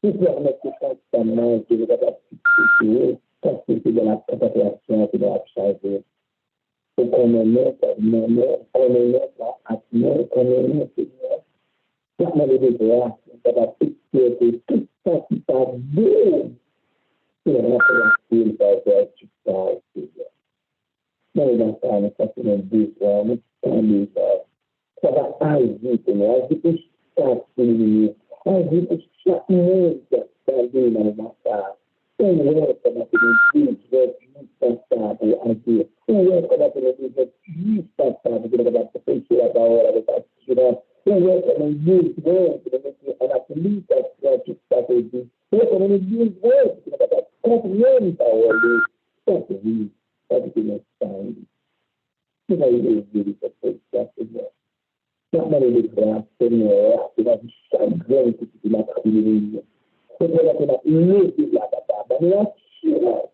Tout permet que constamment que nous avons participé, parce que c'est dans la contemplation que nous avons changé. Et qu'on aimait, qu'on aimait, Seigneur. Quand les devoirs, ça va fixer tout ça qui passe d'eux. C'est vraiment facile par faire tout ça, Seigneur. Dans les enfants, nous faisons des devoirs, nous faisons ça va agir, Seigneur, agir pour chaque féminin, agir pour chaque monde qui a servi dans le matin. Seigneur, comment tu nous dis, je vais indispensable pour agir. Seigneur, comment tu nous dis, je suis indispensable pour prêcher la parole avec assurance. Seigneur, comment nous dis, je vais mettre en application tout ça que dit. Seigneur, comment nous dis, je vais comprendre la parole. Ça, c'est lui. Ça, c'est notre sang. Tu vas y aider cette position, Seigneur. Comment les grâces, Seigneur, tu vas dire chagrin que tu m'as privilégié. Seigneur, tu m'as levé la bataille. Dans l'assurance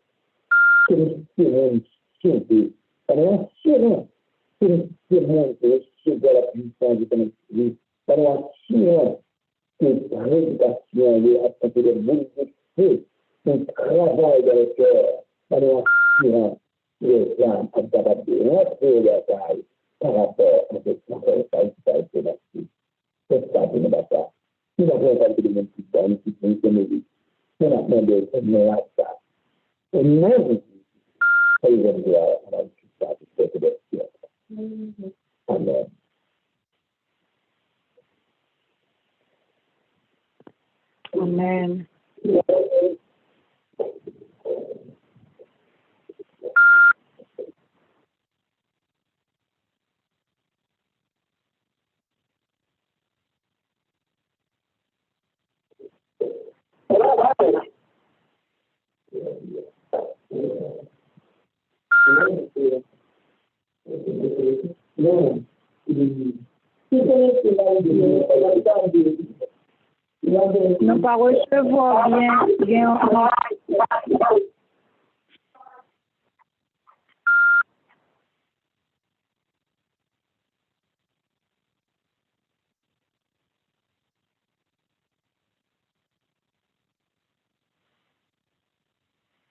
que nous serons sauvés. Dans l'assurance que nous serons recevoir la puissance de ton esprit. Dans l'assurance que la réputation est à côté de l'esprit, un travail dans le cœur. Dans l'assurance que les âmes sont capables de rentrer la taille par rapport à ce qui a été bâti. C'est ça qui nous bat. Nous avons parlé de même petit temps, qui nous mérite. Nous avons demandé de nous à ça. Et nous avons dit, nous avons dit, tout ça, tout ça, Amen. Amen. Nous pas recevoir bien.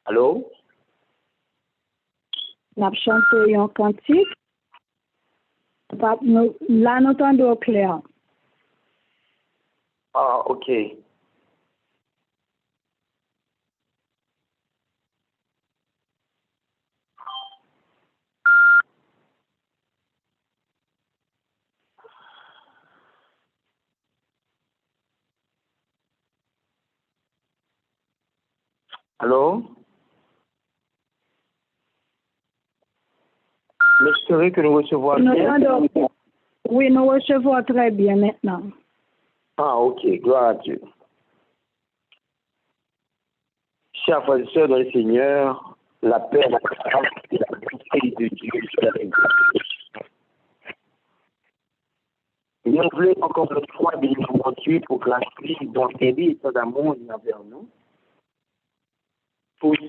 Allô? Nous avons chanté un cantique. Là, nous entendons clair. Ah, ok. Allô? M'espérer que nous recevons bien. Oui, nous recevons très bien maintenant. Ah, ok. Gloire à Dieu. Chers frères et sœurs dans le Seigneur, la paix, la grâce et la bonté de Dieu soit avec vous. Nous voulons encore une fois bénir mon Dieu pour grâce dont il est sans amour envers nous.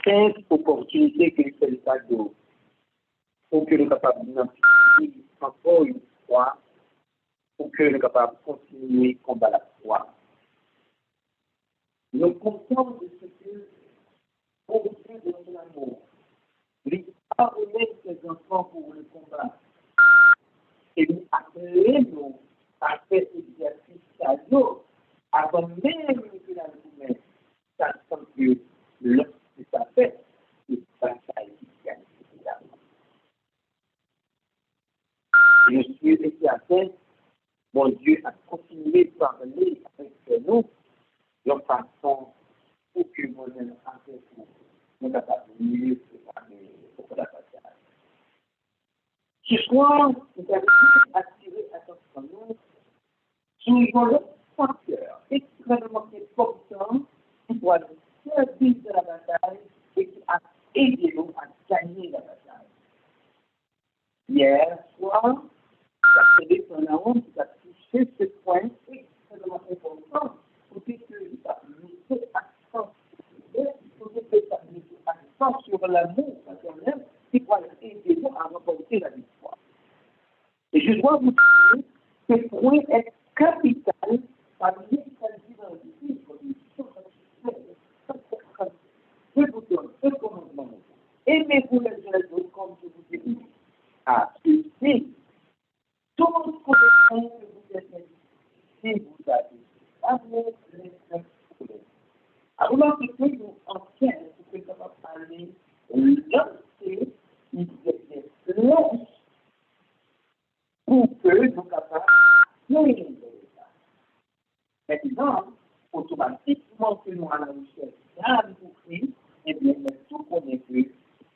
15 opportunités que le État donne pour que nous soyons capables d'identifier encore une fois, pour que nous soyons capables de continuer le combat la foi. Nous comptons de ce que, au Dieu de son amour, il a donné ses enfants pour le combat. Et nous appelons à faire exercice cadeau avant même que la journée, sachant que lorsque ça fait, c'est bataille qui gagne. Je suis été atteint, mon Dieu a continué de parler avec nous de façon pour que nous ayons fait pour nous capables de mieux préparer pour la bataille. Ce soir, nous avons attiré attention sur un facteur extrêmement important qui doit nous servir de la bataille et qui a aidé nous à gagner la bataille. Hier soir, la sélection la honte qui a touché ce point extrêmement important pour que nous mettions accent sur l'amour paternel qui va aider nous à remporter la victoire. Et je dois vous dire que ce point est capital parmi les qualités dans le livre. Je vous donne ce commandement. Aimez-vous les uns les autres comme je vous ai dit. À ceci, toute connaissance que vous êtes si vous avez amour les uns pour les autres. Alors, ce que nous en tiens, c'est que ça va parler, lancer, il y a des flèches pour que nous soyons capables de gagner l'État. Maintenant, automatiquement que nous allons rechercher d'âme pour Christ, eh bien, nous tout connaissons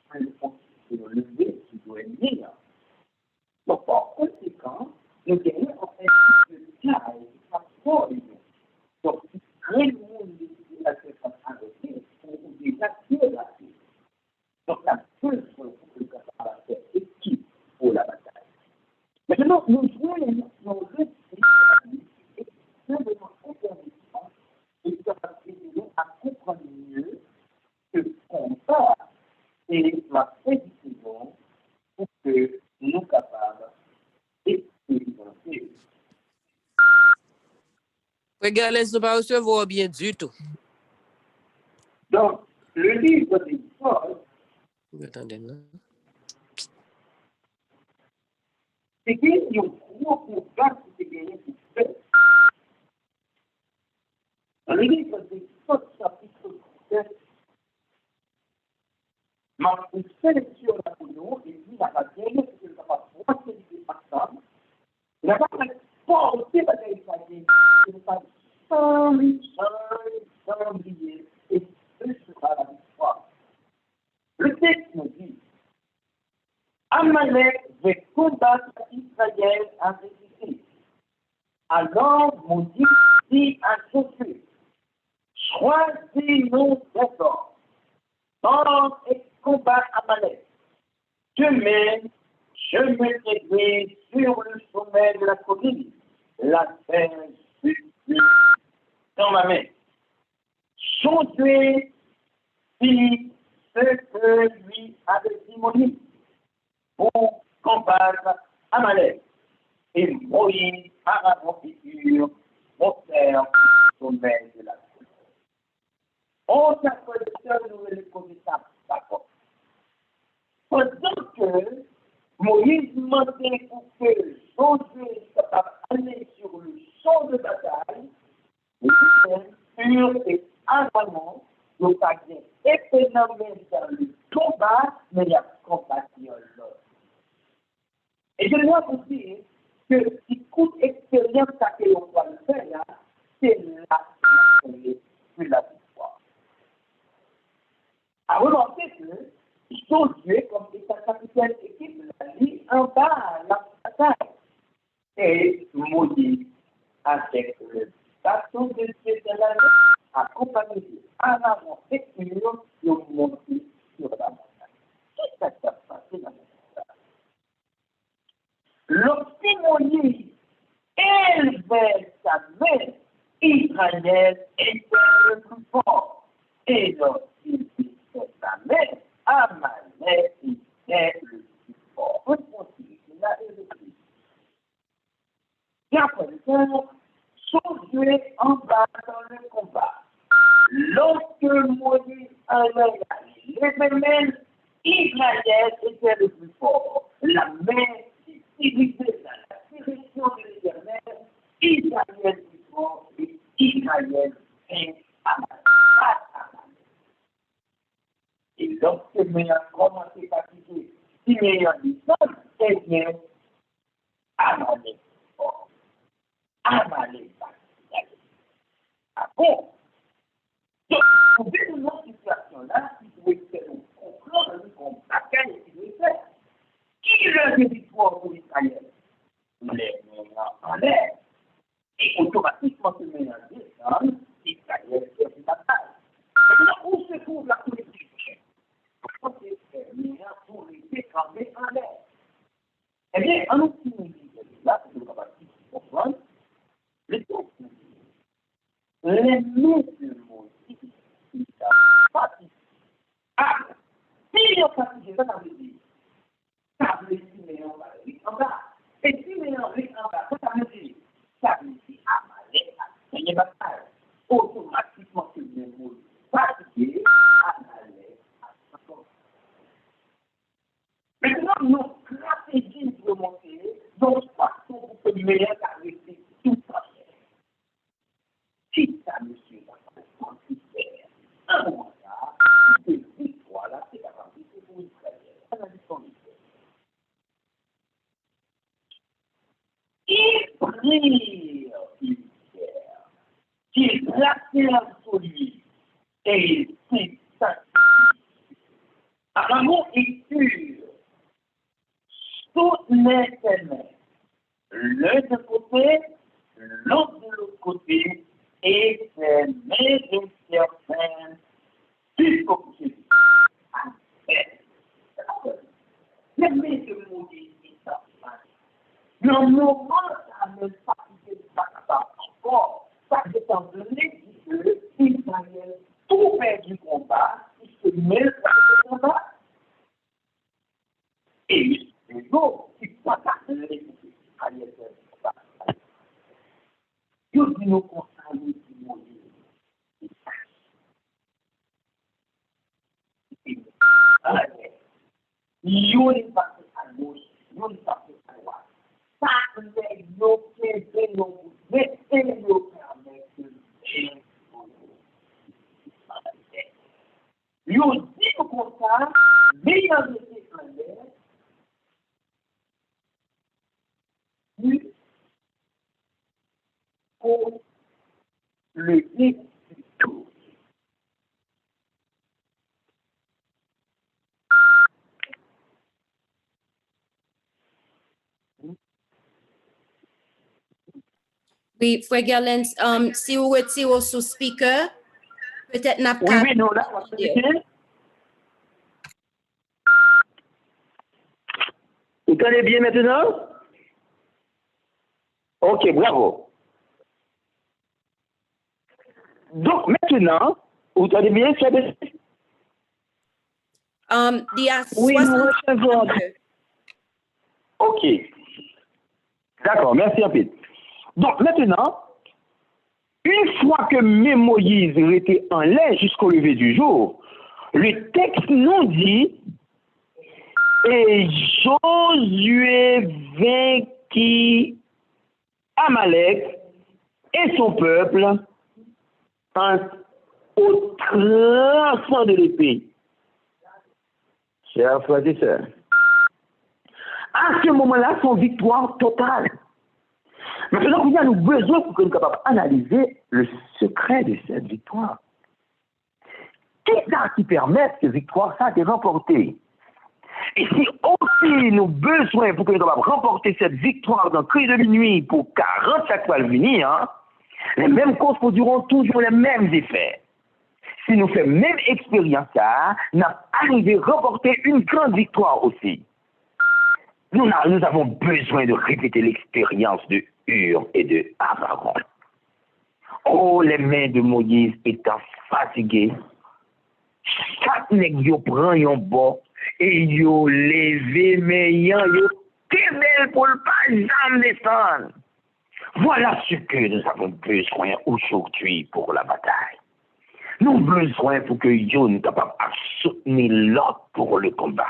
que nous faut nous lever qui doit venir. Donc, par conséquent, nous gagnons en fait de taille, par rapport à nous. Donc, si très le monde décide à se faire arrêter, on déjà tuer la vie. Donc, la seule chose pour que nous soyons capables de faire équipe pour la bataille. Maintenant, nous jouons nos récits extrêmement intéressants et ça va aider à comprendre mieux ce combat et la précision pour que nous soyons capables d'expérimenter. Regarde, laisse-nous pas recevoir bien du tout. Donc, le livre des Paul, Vous attendez, non? c'est qu'il y a un gros combat qui s'est gagné pour faire. Dans le livre des Paul, chapitre 7, ma sélection là pour nous, et dit la bataille, c'est que nous avons procédé ensemble. Nous n'avons pas porté la bataille italienne, nous avons sans oublier, et ce sera la victoire. Le texte nous dit, Amalek veut combattre Israël en Égypte. Alors, mon Dieu dit à Josué, choisis nos trésors, tente et combat Amalek. Demain, je me tiendrai sur le sommet de la colline, la terre dans ma main. Josué fit ce que lui avait dit Moïse pour combattre Amalek. Et Moïse, à la figure, montèrent au sommet de la colline. On s'appelle ça, nous le connaissons, d'accord. Pendant que Moïse montait pour que Josué soit capable d'aller sur le champ de bataille, les furent et avant, nous avons énormément dans le combat, mais il y a combattu l'autre. Et je dois vous dire que si toute expérience que l'on doit le faire, c'est là que la victoire. À remarquer que Josué, comme état capitaine équipe, l'a mis en bas la bataille. Et Moïse, avec le bâton de Dieu de la main, accompagné en avant et sur, nous monter sur la montagne. Qu'est-ce qui s'est passé dans la montagne? Lorsque Moïse élevait sa main, Israël était le plus fort. Et lorsqu'il sa main, Amalek était le plus fort. On continue, là, et le plus. Et après ça, sont tués en bas dans le combat. Lorsque Moïse allait les Israël était le plus fort. La main divisée dans la direction de l'Éternel, Israël plus fort et Israël est Amalek. Et lorsque Moïse a commencé à quitter Siméon du sol, eh bien, Amalek fort. Amalek ah bon? Donc, pour vivre dans cette situation-là, il faut essayer de comprendre qu'on bataille et qu'il doit faire. Qui le victoire pour Israël? Les mélanges en l'air. Et automatiquement, ce mélange descend, Israël fait une bataille. Maintenant, où se trouve la politique? Pourquoi c'est mélange pour rester campé en l'air? Eh bien, en nous qui nous dit là, c'est le capacité de comprendre, les textes nous disent. Les mains de Moïse, ils sont fatigués. Ah, si ils sont fatigués, ça veut dire, ça veut dire, mais on va aller en bas. Et si mais on va aller en bas, ça veut dire, Amalek a gagné la bataille. Automatiquement, c'est les Moïse fatigués, Amalek a gagné. Maintenant, nos stratégies pour monter, nos façons pour que le meilleur arrive tout à fait. Si ça, monsieur, va faire un moment là, cette victoire-là, c'est la capacité pour Israël. Ça va être son histoire. Ils prirent une pierre, qu'ils placèrent sur lui, et ils s'y sacrifièrent. Apparemment, ils turent soutenaient ses mains, l'un de côté, l'autre de l'autre côté, et ses mains de serpent jusqu'au coucher. Les mains de Moïse, ils sont dans le moment, ça ne participe pas encore. Ça dépend de l'Église, Israël, tout fait du combat, il se met dans le combat. Et les autres, ils sont pas dans l'Église, Israël fait du combat. Dieu dit nous constater du Moïse. Yon passe à gauche, yon passe à droite. Ça, les yon fait yon mais yon permet que yon dit comme ça, mais il y a des éclairs, pour le but du tout. Oui, Frère Gerlens, si vous retirez sous speaker, peut-être n'a pas. Oui, non, là, on va vous entendez bien maintenant? Ok, bravo. Donc, maintenant, vous entendez bien, ça veut dire? Il y a Oui, nous 60 recevons. Ok. D'accord, merci un peu. Donc, maintenant, une fois que Moïse était en l'air jusqu'au lever du jour, le texte nous dit et Josué vainquit Amalek et son peuple au tranchant de l'épée. Chers frères et sœurs, à ce moment-là, son victoire totale. Maintenant, il y a nous besoin pour que nous soyons capables d'analyser le secret de cette victoire. Qu'est-ce qui permet que cette victoire ça de remporter? Et si aussi nous besoin pour que nous soyons capables de remporter cette victoire dans crise de minuit pour 40 chaque fois le venir, hein, les mêmes causes produiront toujours les mêmes effets. Si nous faisons même expérience, nous arrivons à remporter une grande victoire aussi. Nous avons besoin de répéter l'expérience de Hur et de Avaron. Oh, les mains de Moïse étant fatiguées, chaque nèg yo prend yon bord et yo levé meilleur yo belle pour le pas jamais descendre. Voilà ce que nous avons besoin aujourd'hui pour la bataille. Nous avons besoin pour que yo nous capable de soutenir l'autre pour le combat.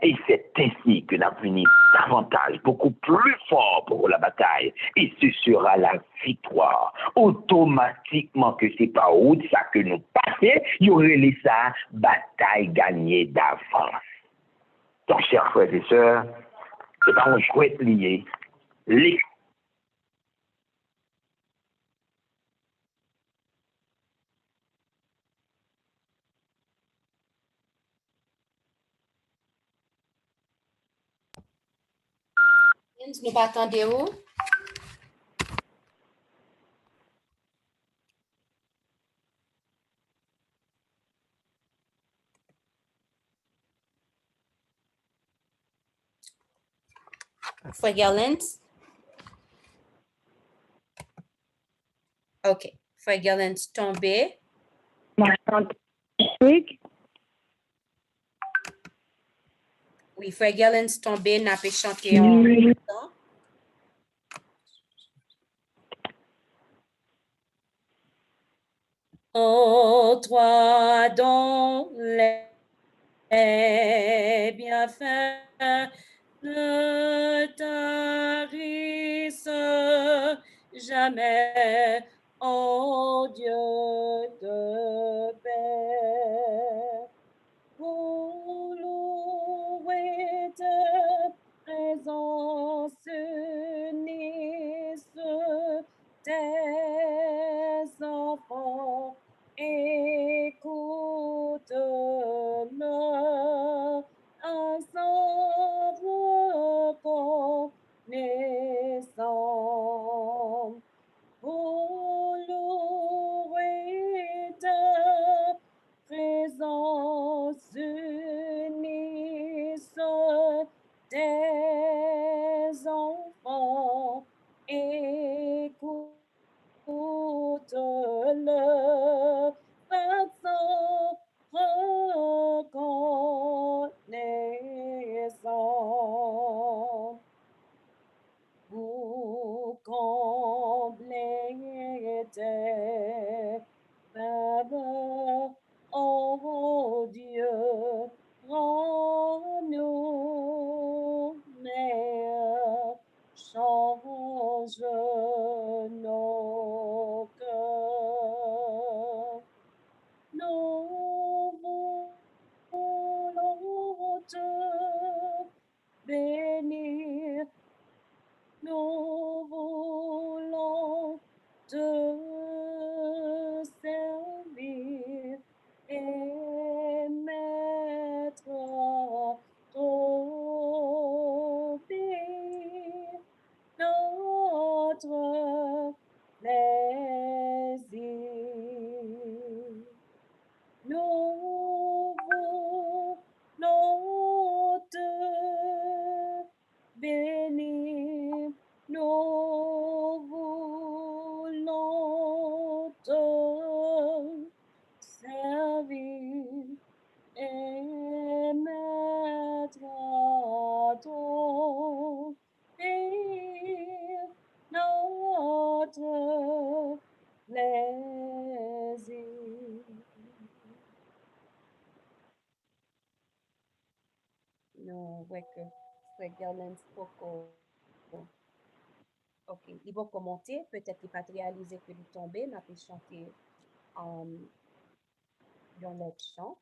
Et c'est ainsi que nous venons davantage, beaucoup plus fort pour la bataille. Et ce sera la victoire. Automatiquement que c'est pas autre ça que nous passons, il y aurait ça, bataille gagnée d'avance. Donc, chers frères et sœurs, c'est pas un chouette lié. Nous pas attendre où? Frère Gerlens? OK. Frère Gerlens tombé. Oui, Frère Gerlens tombé, n'a pas chanté en même temps. Oh, toi dont les bienfaits ne tarissent jamais, oh Dieu de paix. Pour louer ta présence, unissent tes enfants, écoute-le, ensemble connaissant. Pour louer ta présence, unissent tes enfants, écoute-le, faisant reconnaissant. Vous comblez tes faveurs, oh Dieu, rends-nous meilleurs, change nos cœurs. Nous voulons te bénir. Nous voulons te servir et mettre à ton pied notre plaisir. Nous voulons te bénir. Nous voulons te servir et mettre à ton pied notre plaisir. Non, ouais que Frère Gerlens Poco. OK, il va commenter, peut-être qu'il va réaliser que il est tombé, n'a pas chanté dans l'autre chant.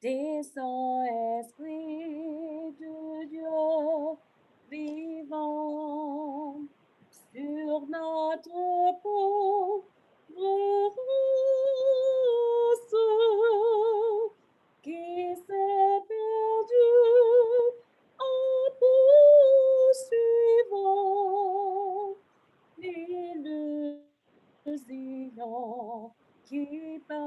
Descends, Esprit de Dieu vivant, sur notre pauvre race qui s'est perdue en poursuivant l'illusion qui passe.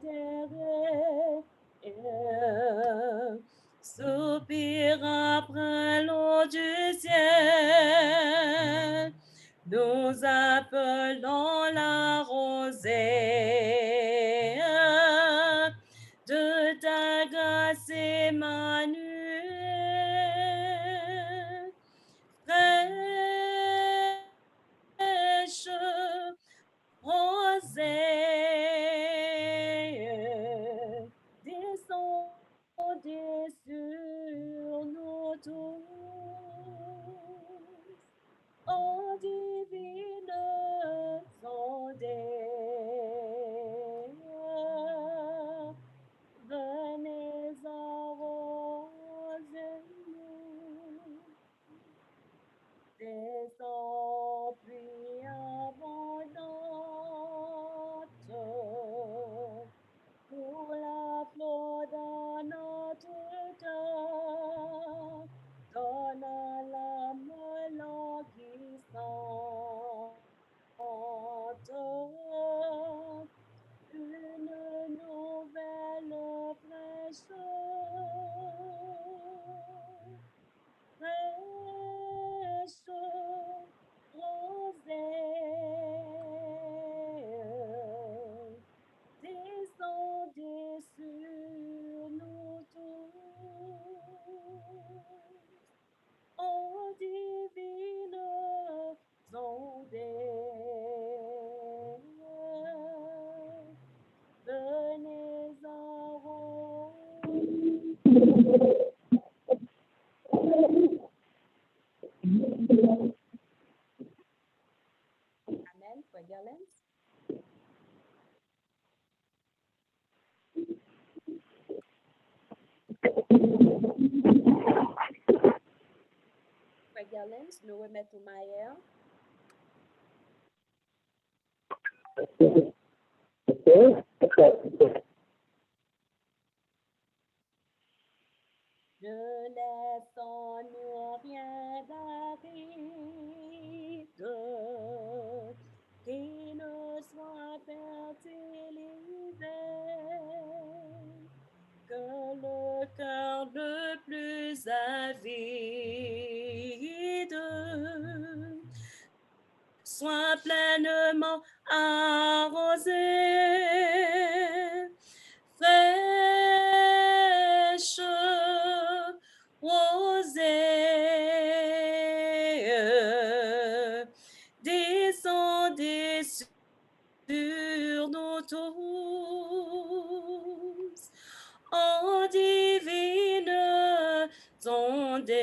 terre, soupire après l'eau du ciel. Nous appelons la rosée de ta grâce, Emmanuel. Fraîche rosée, descendez sur nous tous. Ô divine sondée, venez arroser-nous. Descends, pluie abondante, pour la fleur de notre cœur, donne à l'âme languissante une nouvelle fraîcheur. Fraîche rosée, descendez sur nous tous. Ô divine ondée, venez arroser. Amen. Fragrance. Fragrance, nous remettons Maël. Ne laisse en nous rien d'aride qui ne soit fertilisé, que le cœur le plus avide soit pleinement arrosé. Fraîche rosée, descendez sur nous tous. En divine ondée,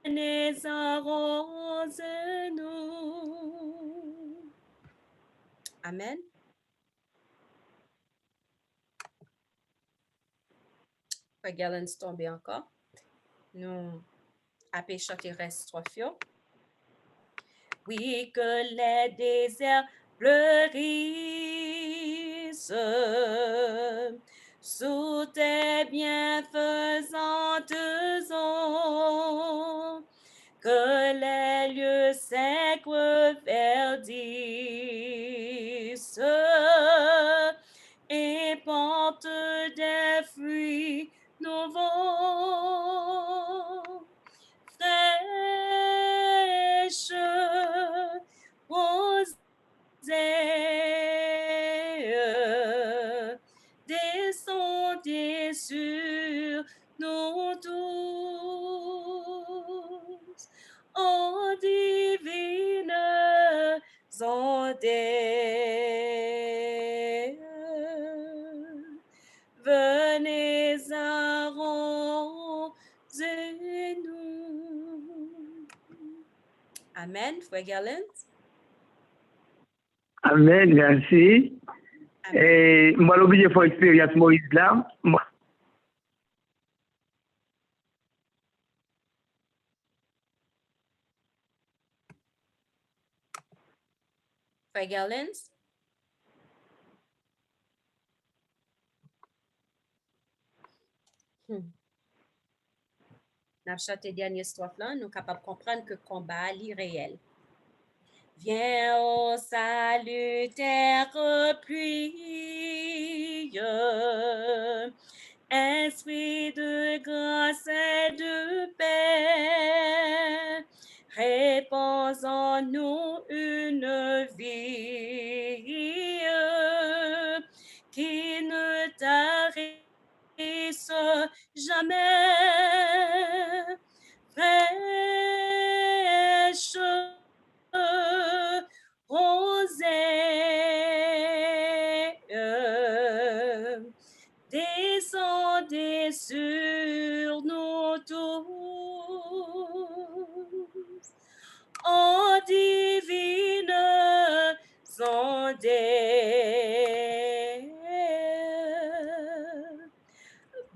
venez arroser-nous. Amen. Galens tombé encore. Nous appelons chanter reste strophe. Oui, que les déserts fleurissent sous tes bienfaisantes ondes, que les lieux secs verdissent et portent des fruits nouveaux. Fraîche rosée, descendez sur nous tous. Ô divine ondée, venez arroser-nous. Amen, Frère Galens. Amen, merci. Amen. Et moi, l'obligé pour expérience Moïse là. Frère Galens. Dans chaque dernière strophe là, nous sommes capables de comprendre que le combat est réel. Viens au salutaire pluie, esprit de grâce et de paix, répands en nous une vie qui ne tarisse jamais, fraîche rosée, descendez sur nous tous, en divine sondée.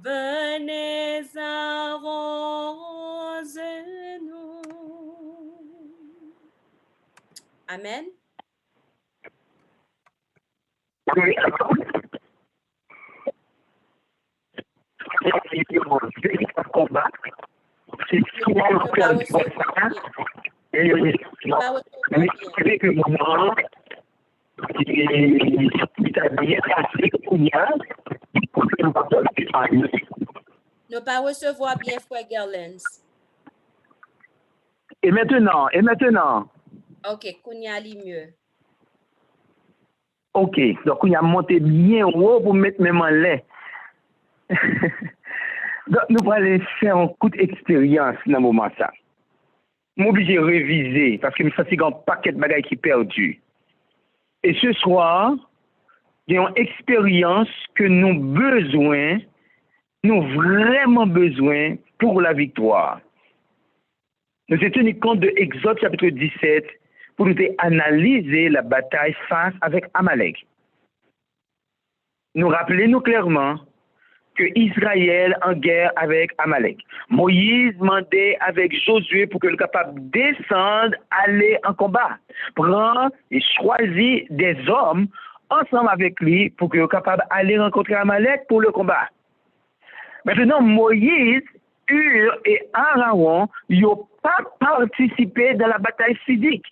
Venez arrose-nous. Amen. Ne pas recevoir bien, frère Gerlens. Et maintenant, Ok, Kounia li mieux. ok, donc on a monté bien haut pour mettre même en lait. Donc nous allons faire un coup d'expérience dans le moment ça. Je suis obligé de réviser parce que je sens qu'il y a un paquet de bagages qui sont perdus. Et ce soir, il y a une expérience que nous vraiment besoin pour la victoire. Nous avons tenu compte de Exode chapitre 17 pour nous analyser la bataille face avec Amalek. Nous rappelons clairement que Israël en guerre avec Amalek. Moïse demandait avec Josué pour que le capable descendre, aller en combat. Prend et choisit des hommes ensemble avec lui pour que le capable aller rencontrer Amalek pour le combat. Maintenant, Moïse, Hur et Aaron n'ont pas participé dans la bataille physique.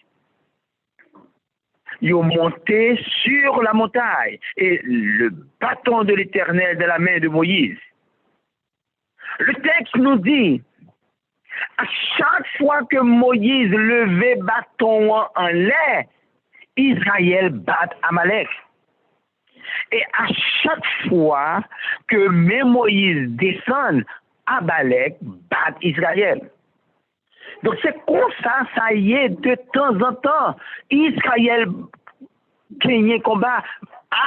Ils ont monté sur la montagne et le bâton de l'Éternel dans la main de Moïse. Le texte nous dit, à chaque fois que Moïse levait bâton en l'air, Israël bat Amalek. Et à chaque fois que même Moïse descend, Amalek bat Israël. Donc c'est comme ça, ça y est, de temps en temps, Israël gagne combat,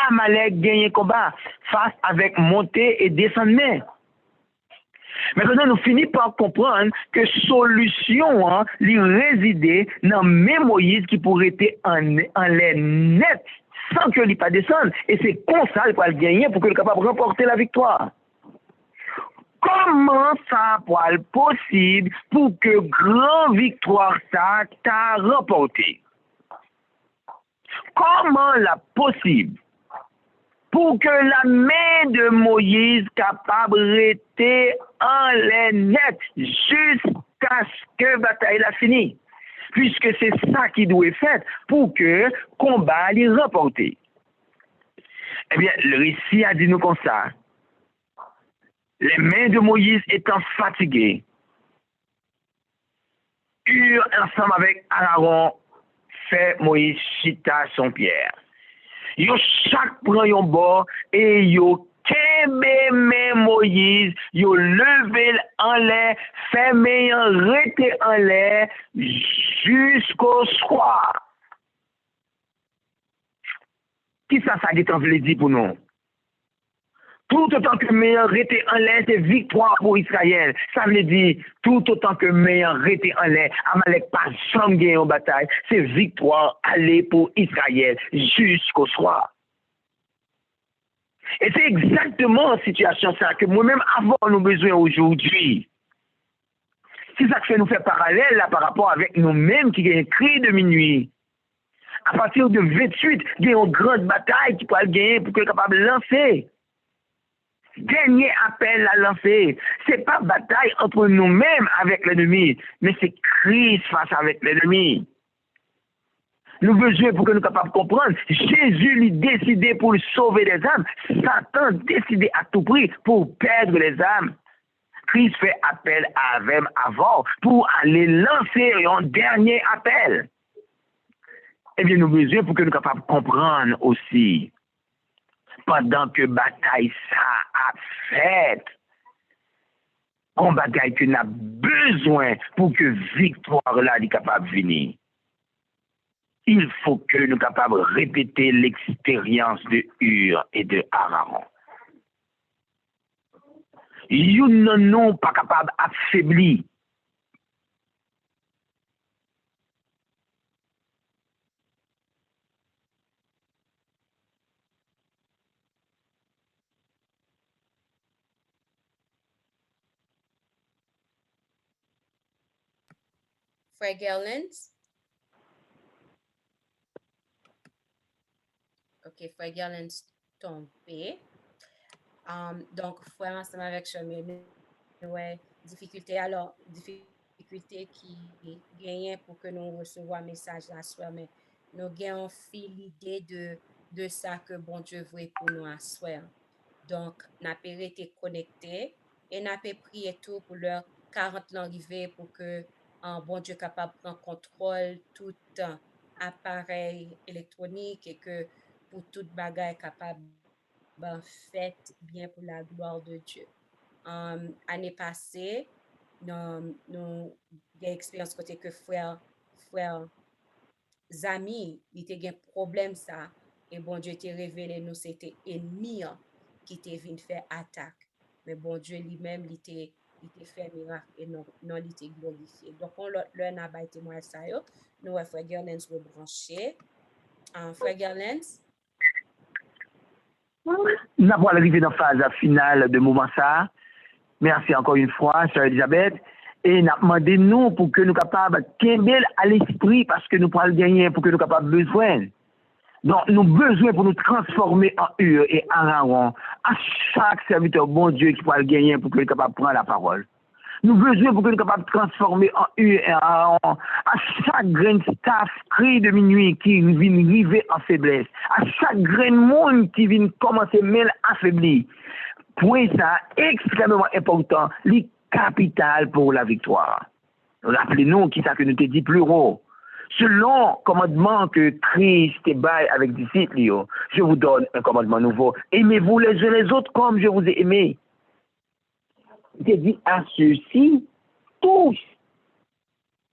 Amalek gagne combat, face avec montée et descendement. Maintenant, nous finissons par comprendre que solution, lui résidait dans même Moïse qui pourrait être en l'air net, sans que lui pas descendre. Et c'est comme ça qu'il va le gagner pour qu'il soit capable de remporter la victoire. Comment ça peut être possible pour que grande victoire ça t'a remporté? Comment la possible pour que la main de Moïse capable rester en l'air net jusqu'à ce que la bataille a fini? Puisque c'est ça qui doit être fait pour que le combat soit remporté. Eh bien, le récit a dit nous comme ça. Les mains de Moïse étant fatiguées, Hur ensemble avec Aaron fait Moïse chita son pierre. Yo chaque prend yon bord et yo kembe men Moïse, yo levé en l'air, fait men rete en l'air jusqu'au soir. Qui ça dit en veut dire pour nous? Tout autant que meilleur rete en l'air, c'est victoire pour Israël. Ça veut dire, tout autant que meilleur rete en l'air, Amalek pas jamais gagné en bataille, c'est victoire aller pour Israël jusqu'au soir. Et c'est exactement la situation ça que moi-même avant nous besoin aujourd'hui. C'est ça que fait nous faire parallèle là par rapport avec nous-mêmes qui gagnent cri de minuit. À partir de 28, il y a une grande bataille qui peut gagner pour être capable de lancer. Dernier appel à lancer. C'est pas bataille entre nous-mêmes avec l'ennemi, mais c'est crise face avec l'ennemi. Nous avons besoin pour que nous soyons capables de comprendre. Jésus lui décidé pour sauver les âmes. Satan décidé à tout prix pour perdre les âmes. Christ fait appel à Avem avant pour aller lancer un dernier appel. Eh bien, nous avons besoin pour que nous soyons capables de comprendre aussi. Pendant que bataille ça a fait, on bataille que nous avons besoin pour que victoire là soit capable de venir. Il faut que nous soyons capables de répéter l'expérience de Hur et de Aaron. Ils ne sont pas capables d'affaiblir. Frère Gerlens? Ok, Frère Gerlens tombé. Donc, frère, ensemble avec chemin, ouais, difficulté. Alors, difficulté qui gagne pour que nous recevions un message la soirée, mais nous gagnons l'idée de ça que bon Dieu veut pour nous à soir. Donc, nous avons été connectés et nous avons prié tout pour leur 40 l'arrivée pour que bon Dieu capable de prendre contrôle tout appareil électronique et que pour toute bagaille capable fait bien pour la gloire de Dieu. Année passée, nous avons expérience côté que frère Zami, il était un problème ça et bon Dieu t'a révélé nous c'était ennemi qui t'a venu faire attaque. Mais bon Dieu lui-même il t'a fait miracle et non il t'a glorifié. Donc on leur n'a pas été moi ça yo. Nous frère Gerlens rebranché. Frère Gerlens. Nous avons arrivé dans la phase finale de moment ça. Merci encore une fois, Sœur Elisabeth. Et nous avons demandé nous pour que nous soyons capables de tomber à l'esprit parce que nous pouvons le gagner, pour que nous soyons capables de besoin. Donc, nous avons besoin pour nous transformer en Hur et en Aaron. À chaque serviteur, bon Dieu, qui pourra le gagner pour que nous soyons capables de prendre la parole. Nous avons besoin pour que nous soyons capables de transformer en Hur et en Aaron. À chaque grain de staff, cri de minuit qui vient arriver en faiblesse. À chaque grain de monde qui vient commencer même à affaiblir. Point ça, extrêmement important, les capital pour la victoire. Rappelez-nous qui ça que nous te dit plus haut. Selon commandement que Christ te baille avec disciples, je vous donne un commandement nouveau. Aimez-vous les uns les autres comme je vous ai aimé. Il te dit à ceux-ci, tous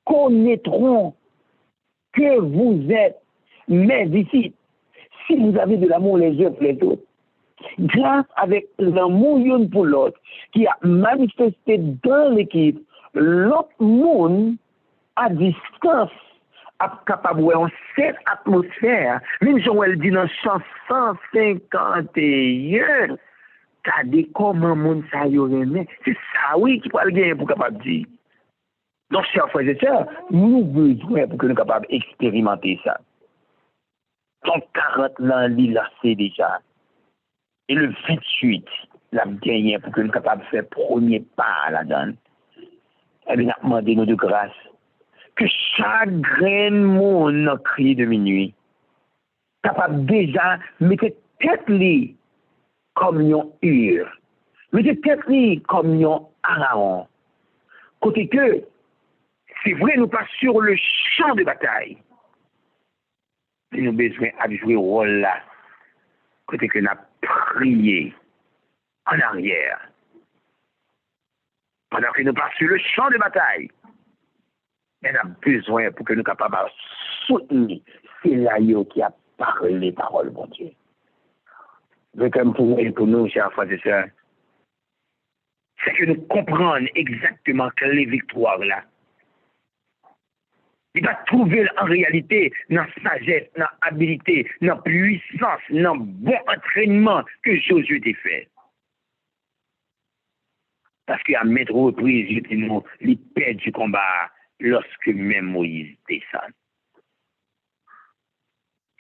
connaîtront que vous êtes mes disciples si vous avez de l'amour les uns pour les autres. Grâce avec l'amour l'un pour l'autre qui a manifesté dans l'équipe, l'autre monde à distance a capable de voir cette atmosphère. Même si on dit dans chant 151, t'as dit comment monde ça y aurait. C'est ça oui qui peut le gagner pour capable de dire. Donc, chers frères et sœurs, nous avons besoin pour que nous soyons capables d'expérimenter ça. Donc, 40 ans, il a fait déjà. Et le 28, la gagné pour que nous soyons capables de faire premier pas à la donne. Eh bien, nous demandé nous de grâce que chaque grain de monde crie de minuit, capable déjà mettre tête li comme un Hur, mettre tête li comme un Aaron. Côté que, c'est vrai, nous pas sur le champ de bataille, mais nous avons besoin de jouer ce rôle-là. Côté que nous avons prié en arrière. Pendant que nous pas sur le champ de bataille, mais nous avons besoin pour que nous soyons capables de soutenir c'est là qui a parlé les paroles, bon Dieu. Je veux comme pour nous, chers frères et sœurs, c'est que nous comprenons exactement quelle est la victoire là. Il va trouver en réalité dans sagesse, dans habilité, dans puissance, dans bon entraînement que Josué a fait. Parce qu'à maintes reprises, il perd du combat lorsque même Moïse descend.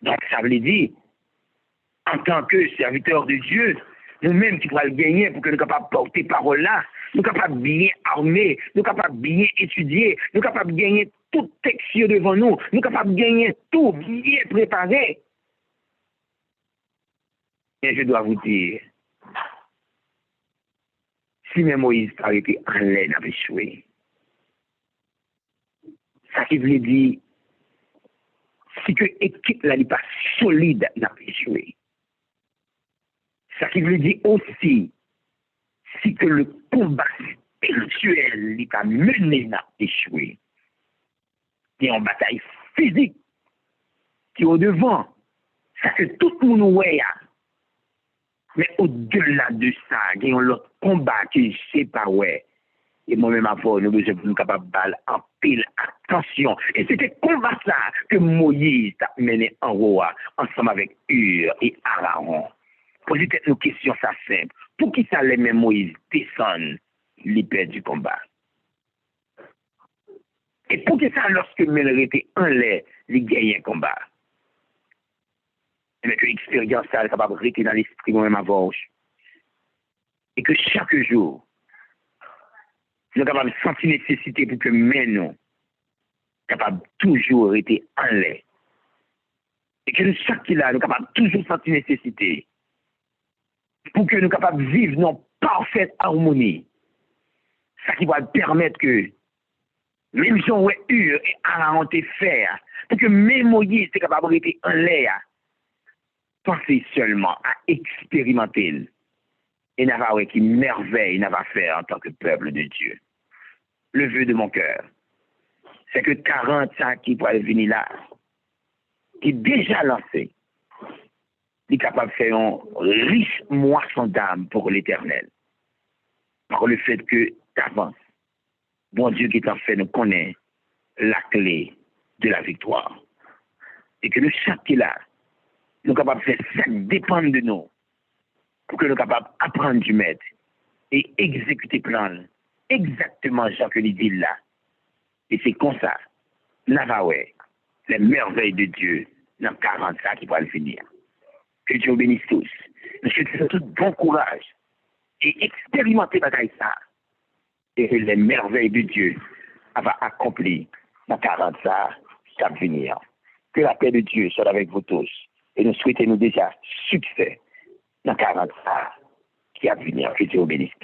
Donc ça veut dire, en tant que serviteur de Dieu, nous-mêmes qui pourrons le gagner pour que nous soyons capables de porter parole là, nous sommes capables de bien armer, nous sommes capables de bien étudier, nous sommes capables de gagner tout texte devant nous, nous capables de gagner tout bien préparé. Et je dois vous dire, si même Moïse a été en l'air, avait échoué. Ça qui veut dire, si que l'équipe n'est pas solide, n'a échoué. Ça qui veut dire aussi, si que le combat spirituel n'est pas mené, n'a échoué. Il y a une bataille physique qui est au devant. Ça que tout le monde voit. Mais au-delà de ça, il y a un autre combat qui je sais pas ouais. Et moi-même, avant, nous besoin pour nous capables de en pile attention. Et c'était combat ça que Moïse a mené en roi, ensemble avec Hur et Aaron. Posez peut-être une question ça simple. Pour qui ça les mêmes Moïse descendent l'hyper du combat? Et pour qui ça, lorsque Mel était en l'air, il gagnait un combat? Et que l'expérience ça est capable de rester dans l'esprit moi-même avant. Et que chaque jour, nous sommes capables de sentir nécessité pour que nous capables toujours rester en l'air. Et que chaque là, nous sommes capables toujours sentir nécessité pour que nous capables de vivre dans parfaite harmonie. Ça qui va permettre que, même si on a eu et Aaron te faire, pour que même Moïse est capable de rester en l'air, pensez seulement à expérimenter et n'a pas qui merveille n'a pas faire en tant que peuple de Dieu. Le vœu de mon cœur, c'est que 40 ans qui pourraient venir là, qui est déjà lancé, est capable de faire une riche moisson d'âme pour l'Éternel. Par le fait que t'avances, bon Dieu qui t'en fait nous connaît la clé de la victoire. Et que le chaque qui est là, nous sommes capables de faire ça dépend de nous, pour que nous soyons capables d'apprendre du maître et exécuter plan exactement Jean que il dit là. Et c'est comme ça, là ouais, les merveilles de Dieu dans 40 ans qui vont le finir. Que Dieu bénisse tous. Nous souhaitons tout bon courage et expérimenter ça. Et que les merveilles de Dieu vont accomplir dans 40 ans qui vont venir. Que la paix de Dieu soit avec vous tous. Et nous souhaitons nous déjà succès dans 40 ans qui va venir. Que Dieu bénisse.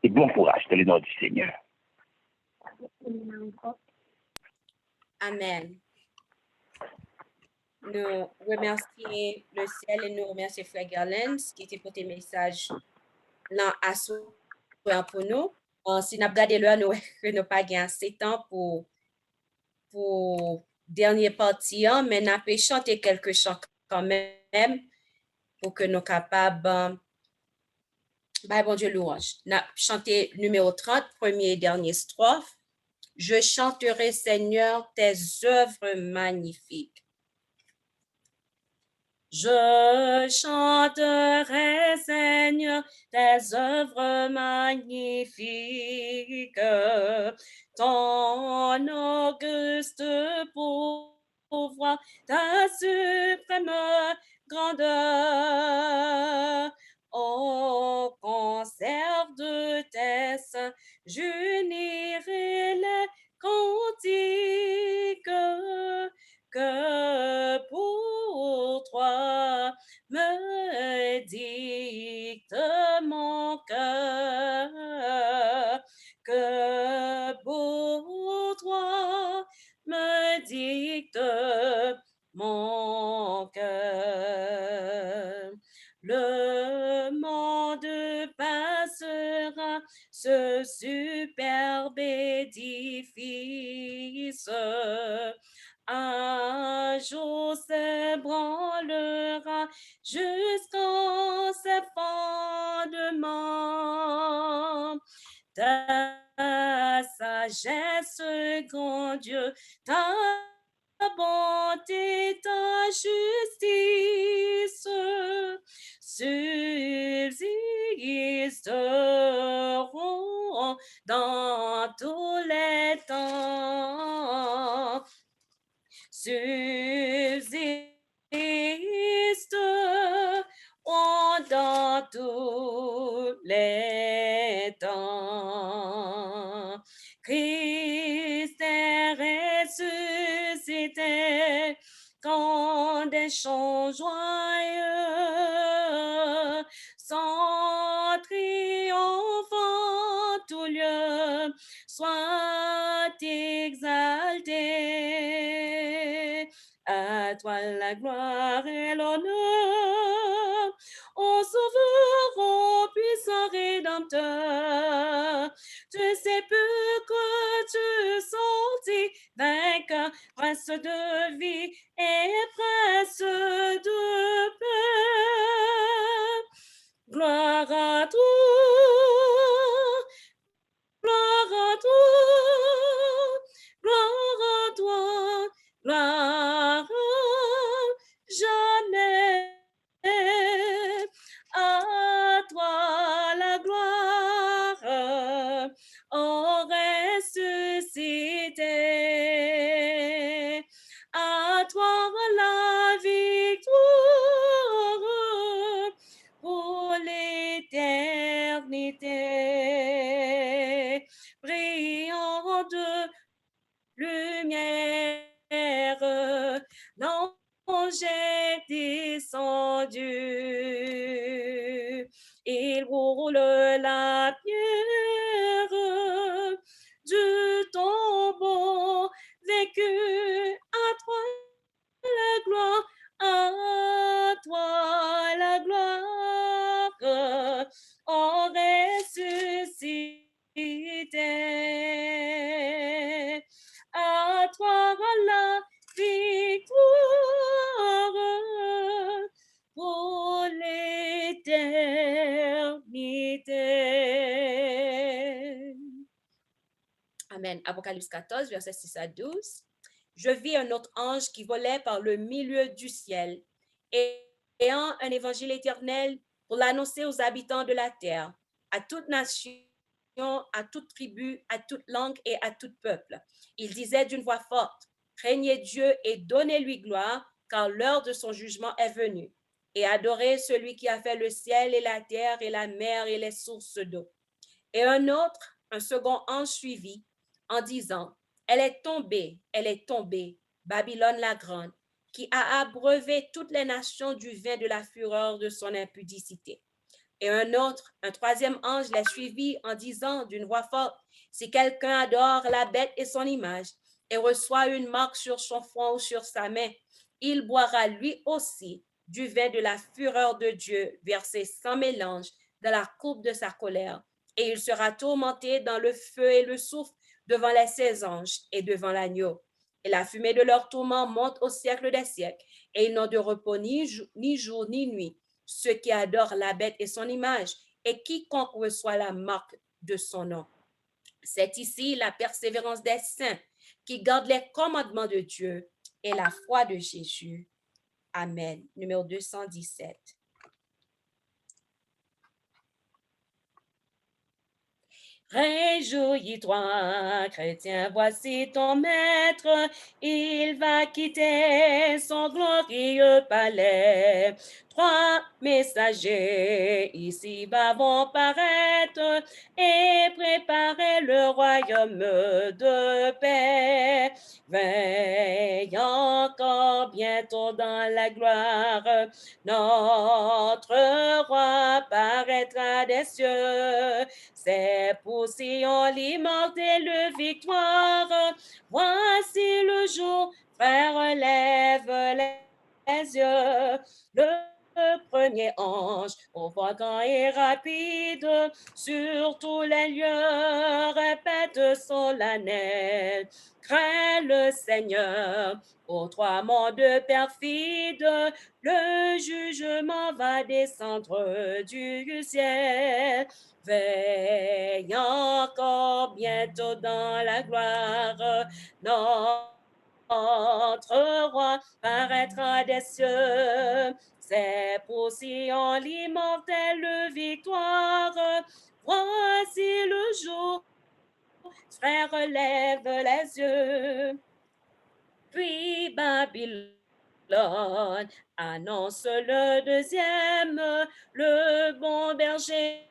Et bon courage dans le nom du Seigneur. Amen. Nous remercions le ciel et nous remercions Frère Garland qui était pour tes messages là à pour nous. Si nous regardons là, nous n'avons pas gagné assez de temps pour dernière partie, mais nous avons chanté quelques chants quand même pour que nous soyons capables. Bon Dieu louange. Nous avons chanté numéro 30, premier et dernier strophe. Je chanterai, Seigneur, tes œuvres magnifiques. Je chanterai, Seigneur, tes œuvres magnifiques, ton auguste pouvoir, ta suprême grandeur. Ô conserve de tes saints, j'unirai les cantiques que pour toi me dicte mon cœur, que pour toi me dicte mon cœur. Le monde passera, ce superbe édifice, un jour s'ébranlera jusqu'en ses fondements. Ta sagesse, grand Dieu, ta bonté, ta justice subsisteront dans tous les temps. Subsisteront dans tous les temps. Christ est des chants joyeux, son triomphant tout lieu, soit exalté. À toi la gloire et l'honneur, ô Sauveur, ô puissant Rédempteur. Tu sais peu que tu sortis vainqueur, prince de vie et prince de paix. Gloire à toi, gloire à toi, gloire à toi, gloire à jamais. À toi la gloire, ô ressuscité. À toi la victoire pour l'éternité. Brillante lumière, l'ange est descendu. Il roule la pierre du tombeau vécu. À toi la gloire, à toi la gloire, ô ressuscité. À toi la victoire pour l'éternité. Amen. Apocalypse 14, versets 6 à 12. Je vis un autre ange qui volait par le milieu du ciel, ayant un évangile éternel pour l'annoncer aux habitants de la terre, à toute nation, à toute tribu, à toute langue et à tout peuple. Il disait d'une voix forte, craignez Dieu et donnez-lui gloire, car l'heure de son jugement est venue. Et adorez celui qui a fait le ciel et la terre et la mer et les sources d'eau. Et un second ange suivit en disant, elle est tombée, Babylone la grande, qui a abreuvé toutes les nations du vin de la fureur de son impudicité. Et un troisième ange les suivit en disant d'une voix forte, si quelqu'un adore la bête et son image et reçoit une marque sur son front ou sur sa main, il boira lui aussi du vin de la fureur de Dieu versé sans mélange dans la coupe de sa colère. Et il sera tourmenté dans le feu et le soufre devant les 16 anges et devant l'agneau. Et la fumée de leur tourment monte au siècle des siècles, et ils n'ont de repos ni jour ni nuit, ceux qui adorent la bête et son image, et quiconque reçoit la marque de son nom. C'est ici la persévérance des saints qui gardent les commandements de Dieu et la foi de Jésus. Amen. Numéro 217. Réjouis-toi, chrétien, voici ton maître, il va quitter son glorieux palais. 3 messagers ici-bas vont paraître et préparer le royaume de paix. Veille encore bientôt dans la gloire, notre roi paraîtra des cieux. C'est pour Sion l'immortelle victoire. Voici le jour, frère, lève les yeux. Le premier ange, au voix grand et rapide, sur tous les lieux répète solennel. Crains le Seigneur, aux 3 mondes perfides, le jugement va descendre du ciel. Veille encore bientôt dans la gloire, notre roi paraîtra des cieux. C'est pour Sion l'immortelle victoire. Voici le jour, frère, lève les yeux. Puis Babylone annonce le deuxième, le bon berger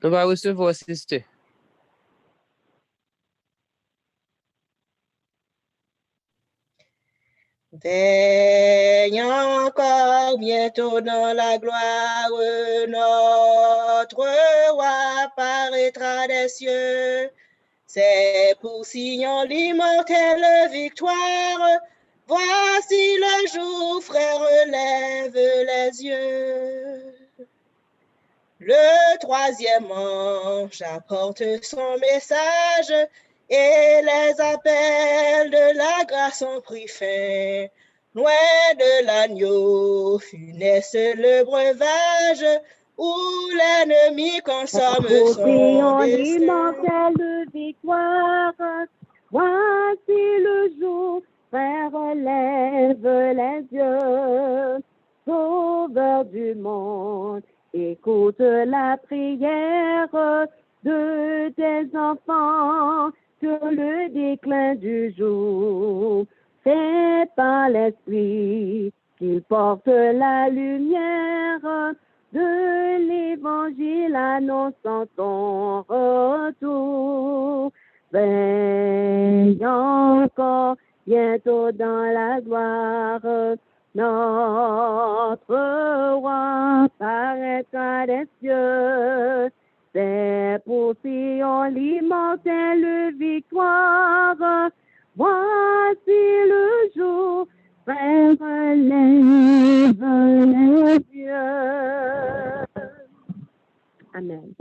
Nous allons recevoir, sister. Veille encore bientôt dans la gloire, notre roi paraîtra des cieux. C'est pour signon l'immortelle victoire. Voici le jour, frère, lève les yeux. Le troisième ange apporte son message et les appels de la grâce ont pris fin. Loin de l'agneau, funeste le breuvage, où l'ennemi consomme son destin. L'immortelle victoire, voici le jour, frère, lève les yeux, sauveur du monde, écoute la prière de tes enfants sur le déclin du jour. C'est par l'Esprit qu'il porte la lumière de l'Évangile annonçant ton retour. Veille encore bientôt dans la gloire, notre roi paraîtra des cieux. C'est pour Sion l'immortelle victoire. Voici le jour, frère, lève les yeux. Amen.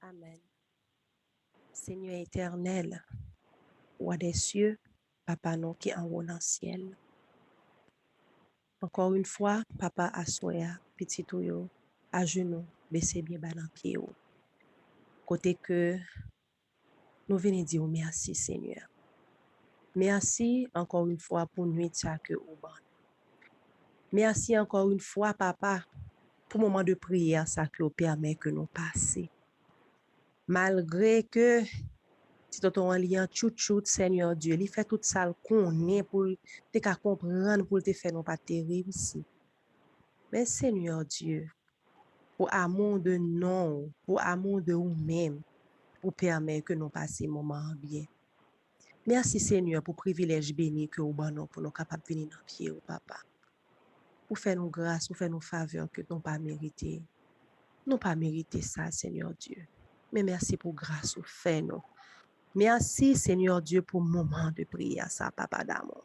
Amen. Seigneur éternel, roi des cieux, papa non qui en haut dans le ciel. Encore une fois, papa assoya, petit touyo, à genoux, baissez bien bas dans pied. Côté que nous venons dire merci Seigneur. Merci encore une fois pour nuit ça que au ban. Merci encore une fois papa pour moment de prière ça que permet que nous passer. Malgré que si tu en lien chouchout Seigneur Dieu, il fait tout ça qu'on est pour te comprendre pour te faire non pas terrible ici. Mais Seigneur Dieu, pour amour de nous, pour amour de nous-mêmes, pour permettre que nous passions moment bien. Merci Seigneur pour privilège béni que vous nous pour nous capables de venir dans pied au papa. Pour faire nous grâce, pour faire nous faveur que nous pas mérité. Nous pas mérité ça Seigneur Dieu. Mais merci pour grâce ou fait nous. Merci Seigneur Dieu pour le moment de prière ça papa d'amour.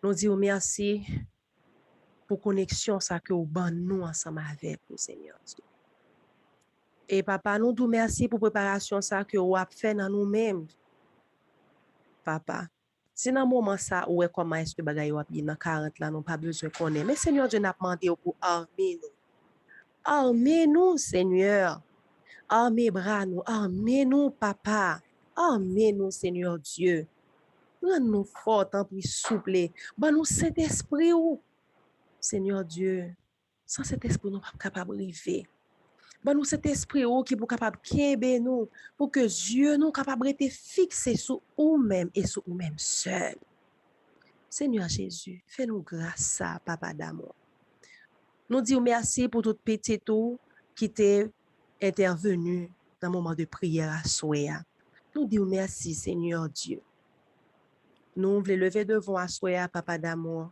Nous disons merci pour connexion ça que vous ban nous ensemble avec vous Seigneur Dieu. Et papa nous disons merci pour préparation ça que vous avez fait dans nous-mêmes. Papa, si dans moment ça ou comment est-ce que bagay ou bien dans 40 là nous pas besoin connaître mais Seigneur Dieu n'a demandé pour armer nous. Armer nous Seigneur. Armer bras nous, armer nous papa. Armer nous Seigneur Dieu. Rends-nous forts, tant plus souple. Ban nous Saint-Esprit ou Seigneur Dieu. Sans cet esprit nous pas capable river. Ban nous cet esprit ou qui pour capable kembe nous pour que Dieu nous capable être fixé sur ou même et sur ou même seul. Seigneur Jésus, fais-nous grâce ça papa d'amour. Nous disons merci pour tout petit tout qui t'est intervenu dans le moment de prière à Soya. Nous disons merci Seigneur Dieu. Nous voulons lever devant à Soya papa d'amour.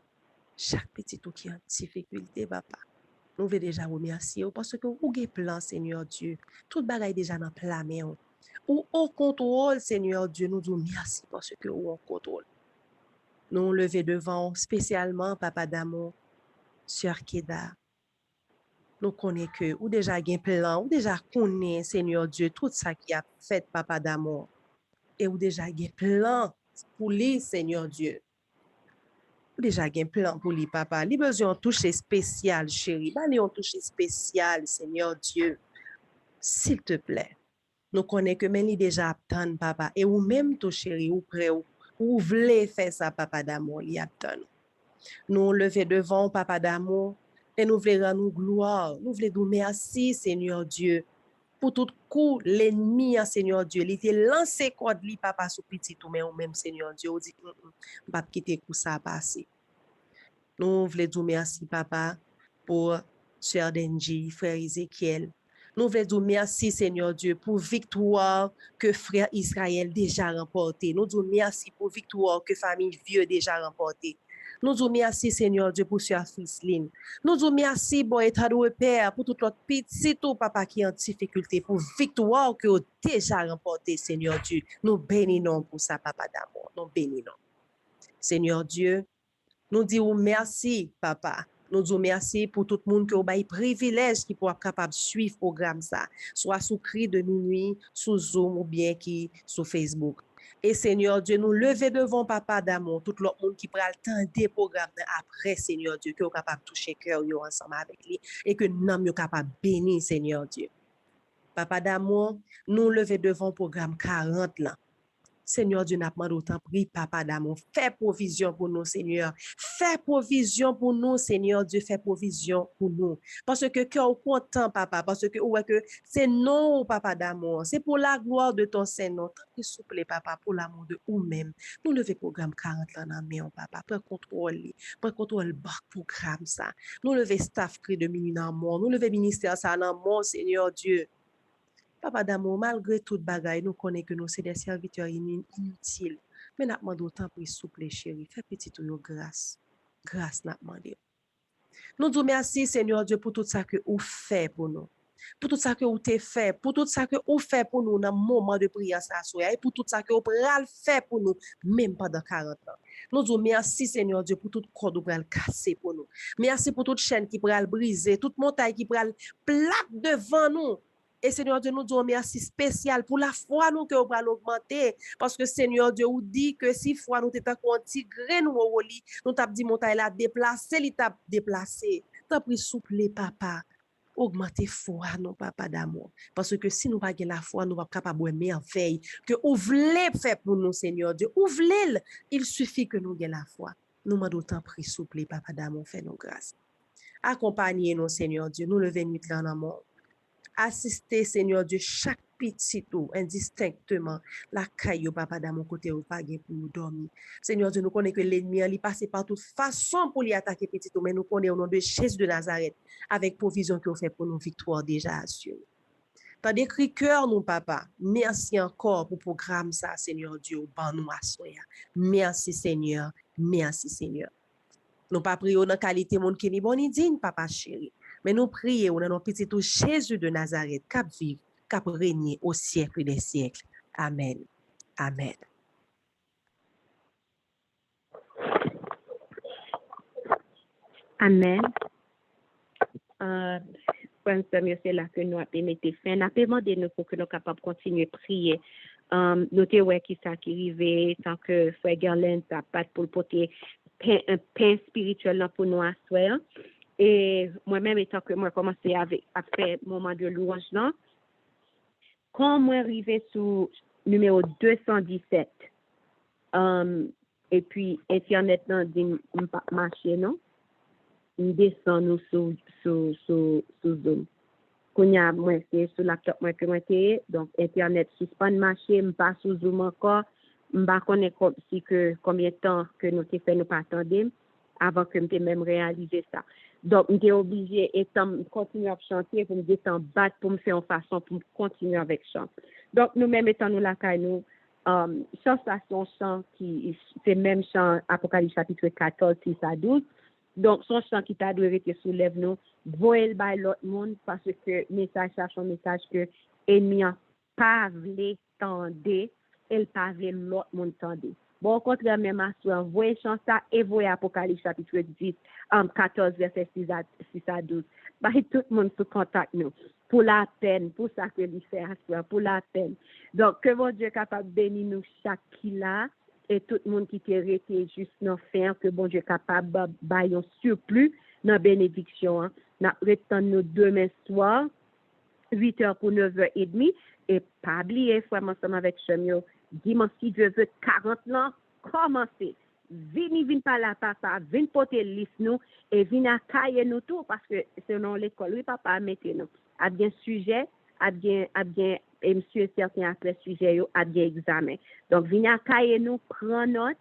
Chaque petit tout qui a une difficulté papa. Nous voulons déjà remercier parce que vous avez plan Seigneur Dieu. Tout bagaille déjà dans plan mais ou au contrôle Seigneur Dieu. Nous disons merci parce que vous en contrôle. Nous lever devant spécialement papa d'amour, sœur Keda. Nous connaissons que ou déjà un plan, ou déjà connaît Seigneur Dieu tout ça qui a fait papa d'amour. Et ou déjà un plan pour lui Seigneur Dieu. déjà un plan pour lui, papa. Il a besoin de toucher spécial, chérie. Bah, on toucher spécial, Seigneur Dieu. S'il te plaît. Nous connaissons que mais il déjà attend, papa. Et ou même, toi, chérie, ou prêt, ou voulez faire ça, papa d'amour, il attend. Nous lever devant, papa d'amour, et nous voulons rendre gloire. Nous voulons dire merci, Seigneur Dieu, pour tout coup, l'ennemi, Seigneur Dieu, il était lancé contre lui, papa, sous petit tout, mais ou même, Seigneur Dieu, on dit, pas quitter tout ça passer. Nous voulons dire merci, papa, pour Sœur Denji, frère Ezekiel. Nous voulons dire merci, Seigneur Dieu, pour victoire que frère Israël déjà remporté. Nous disons merci pour victoire que famille Vieux déjà remporté. Nous disons merci, Seigneur Dieu, pour Sœur Frisline. Nous disons merci, bon état de Père, pour tout notre petit tout papa qui est en difficulté, pour victoire que vous déjà remporté, Seigneur Dieu. Nous bénissons pour ça, papa d'amour. Nous bénissons. Seigneur Dieu, nous disons merci, papa. Nous disons merci pour tout le monde qui a eu privilège qui pourra capable de suivre le programme ça, soit sous cri de minuit, sous Zoom ou bien qui sur Facebook. Et Seigneur Dieu, nous lever devant papa d'amour, tout le monde qui pourra attendre des programmes après, Seigneur Dieu, qui est capable de toucher cœur ensemble avec lui et que nous sommes capables de bénir, Seigneur Dieu. Papa d'amour, nous lever devant le programme 40 là. Seigneur Dieu, n'a pas d'autant pris, papa d'amour. Fais provision pour nous, Seigneur. Fais provision pour nous, Seigneur Dieu. Fais provision pour nous. Parce que cœur content, papa. Parce que ouais, que c'est non, papa d'amour. C'est pour la gloire de ton Seigneur. S'il vous plaît, papa, pour l'amour de nous-mêmes. Nous levons le programme 40 là dans main, papa. Prends contrôle bac programme ça. Nous levons staff cri de minuit dans mort. Nous levons ministère ça dans mort, Seigneur Dieu. Papa d'amour, malgré toute bagaille, nous connaissons que nous sommes des serviteurs inutiles. Mais nous demandons autant pour souple, chérie. Fais petit tout grâce. Grâce, nous demandons. Nous disons merci, Seigneur Dieu, pour tout ça que vous faites pour nous. Pour tout ça que vous avez fait. Pour tout ça que vous faites pour nous dans le moment de prière. Et pour tout ça que vous avez fait pour nous, même pendant 40 ans. Nous disons merci, Seigneur Dieu, pour toute corde qui pourra casser pour nous. Merci pour toute chaîne qui pourra briser. Toute montagne qui pourra plaque devant nous. Et Seigneur Dieu, nous disons merci spécial pour la foi nous que vous allez augmenter. Parce que Seigneur Dieu, vous dit que si foi nous t'es encore un petit grain nous au lit, nous t'as dit montagne la déplacer, il t'a déplacé. T'as pris souple, papa. Augmenter foi nous, papa d'amour. Parce que si nous pas la foi, nous pas capable de merveille que vous voulez faire pour nous, Seigneur Dieu. Vous voulez, il suffit que nous ayons la foi. Nous m'en d'autant pris souple, papa d'amour, fais nos grâces. Accompagnez-nous, Seigneur Dieu, nous levons nuit là dans mort. Assister, Seigneur Dieu, chaque petit tout, indistinctement, la caille, papa, dans mon côté, au pas pour nous dormir. Seigneur Dieu, nous connaissons que l'ennemi, il passe par toute façon pour lui attaquer petit tout, mais nous connaissons au nom de Jésus de Nazareth, avec provision que vous fait pour nos victoires déjà assurées. T'as décrit cœur, nous, papa. Merci encore pour le programme, ça, Seigneur Dieu, ban nous assoya. Merci, Seigneur. Merci, Seigneur. Nous pas prions dans qualité monde qui est bon et digne, papa chéri. Mais nous prions dans notre petit tout Jésus de Nazareth, cap vivre, cap régner au siècle des siècles. Amen. Amen. Amen. Seigneur, c'est là que nous avons mis fin. Nous avons demandé nous pour que nous soyons capables de continuer à prier. Nous avons qui ça qui arrive, tant que Frère Gerlin n'a pas pour porter un pain spirituel pour nous à soi. Et moi-même, étant que moi commencé à faire moment de louange, non? Quand moi arrivé sur numéro 217, et puis Internet non dit pas marcher, non? On descend nous sur Zoom. Quand y a moi c'est sur laptop moi que moi donc Internet suspend marcher, me pas sur Zoom encore, me pas connaître si que combien de temps que nous t'ai fait nous pas attendre avant que me même réaliser ça. Donc, je suis obligée de continuer à chanter pour me descendre, battre, pour me faire en façon, pour continuer avec chant. Donc, nous-mêmes, étant nous là, nous, chant, ça, son chant qui, c'est même chant, Apocalypse chapitre 14, 6 à 12. Donc, son chant qui t'a dû rester soulève nous, voyez by l'autre monde, parce que message, ça, son message que l'ennemi n'a pas voulu tendre, elle pas voulu l'autre monde tendre. Bon, au contraire, même à soi, voyez chant ça et voyez Apocalypse chapitre 10, 14, verset 6 à 12. Bah, tout le monde se contacte nous. Pour la peine, pour ça que lui fait à soi, pour la peine. Donc, que mon Dieu est capable de bénir nous chaque qui là, et tout le monde qui était resté juste dans fin que bon Dieu capable bailler un surplus dans bénédiction. Hein. N'a retenu nous demain soir 8h pour 9h30 et pas oublier frère ensemble avec Chemio dimanche si Dieu veut 40 ans commencer. Vini par la papa, vini porter liste nous et vini à cahier nous tout parce que selon l'école oui papa mettez nous. A bien sujet, a bien et monsieur certain après sujet yo a bien examen. Donc vini à cahier nous prend note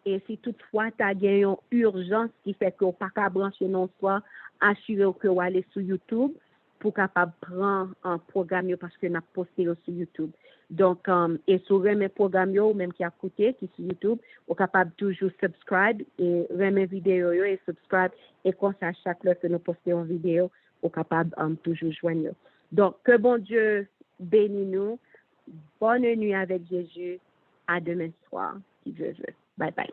et si toutefois tu as une urgence qui fait que pas qu'à brancher non soir, assurez que vous aller sur YouTube pour capable prendre un programme parce que n'a posté sur YouTube. Donc et sur mes programmes yo même qui a coûté qui sur YouTube, vous capable toujours subscribe et remettre vidéo yo et subscribe et comme ça chaque fois que nous postons une vidéo, vous capable toujours joindre. Donc que bon Dieu bénisse nous. Bonne nuit avec Jésus. À demain soir si Dieu veut. Bye bye.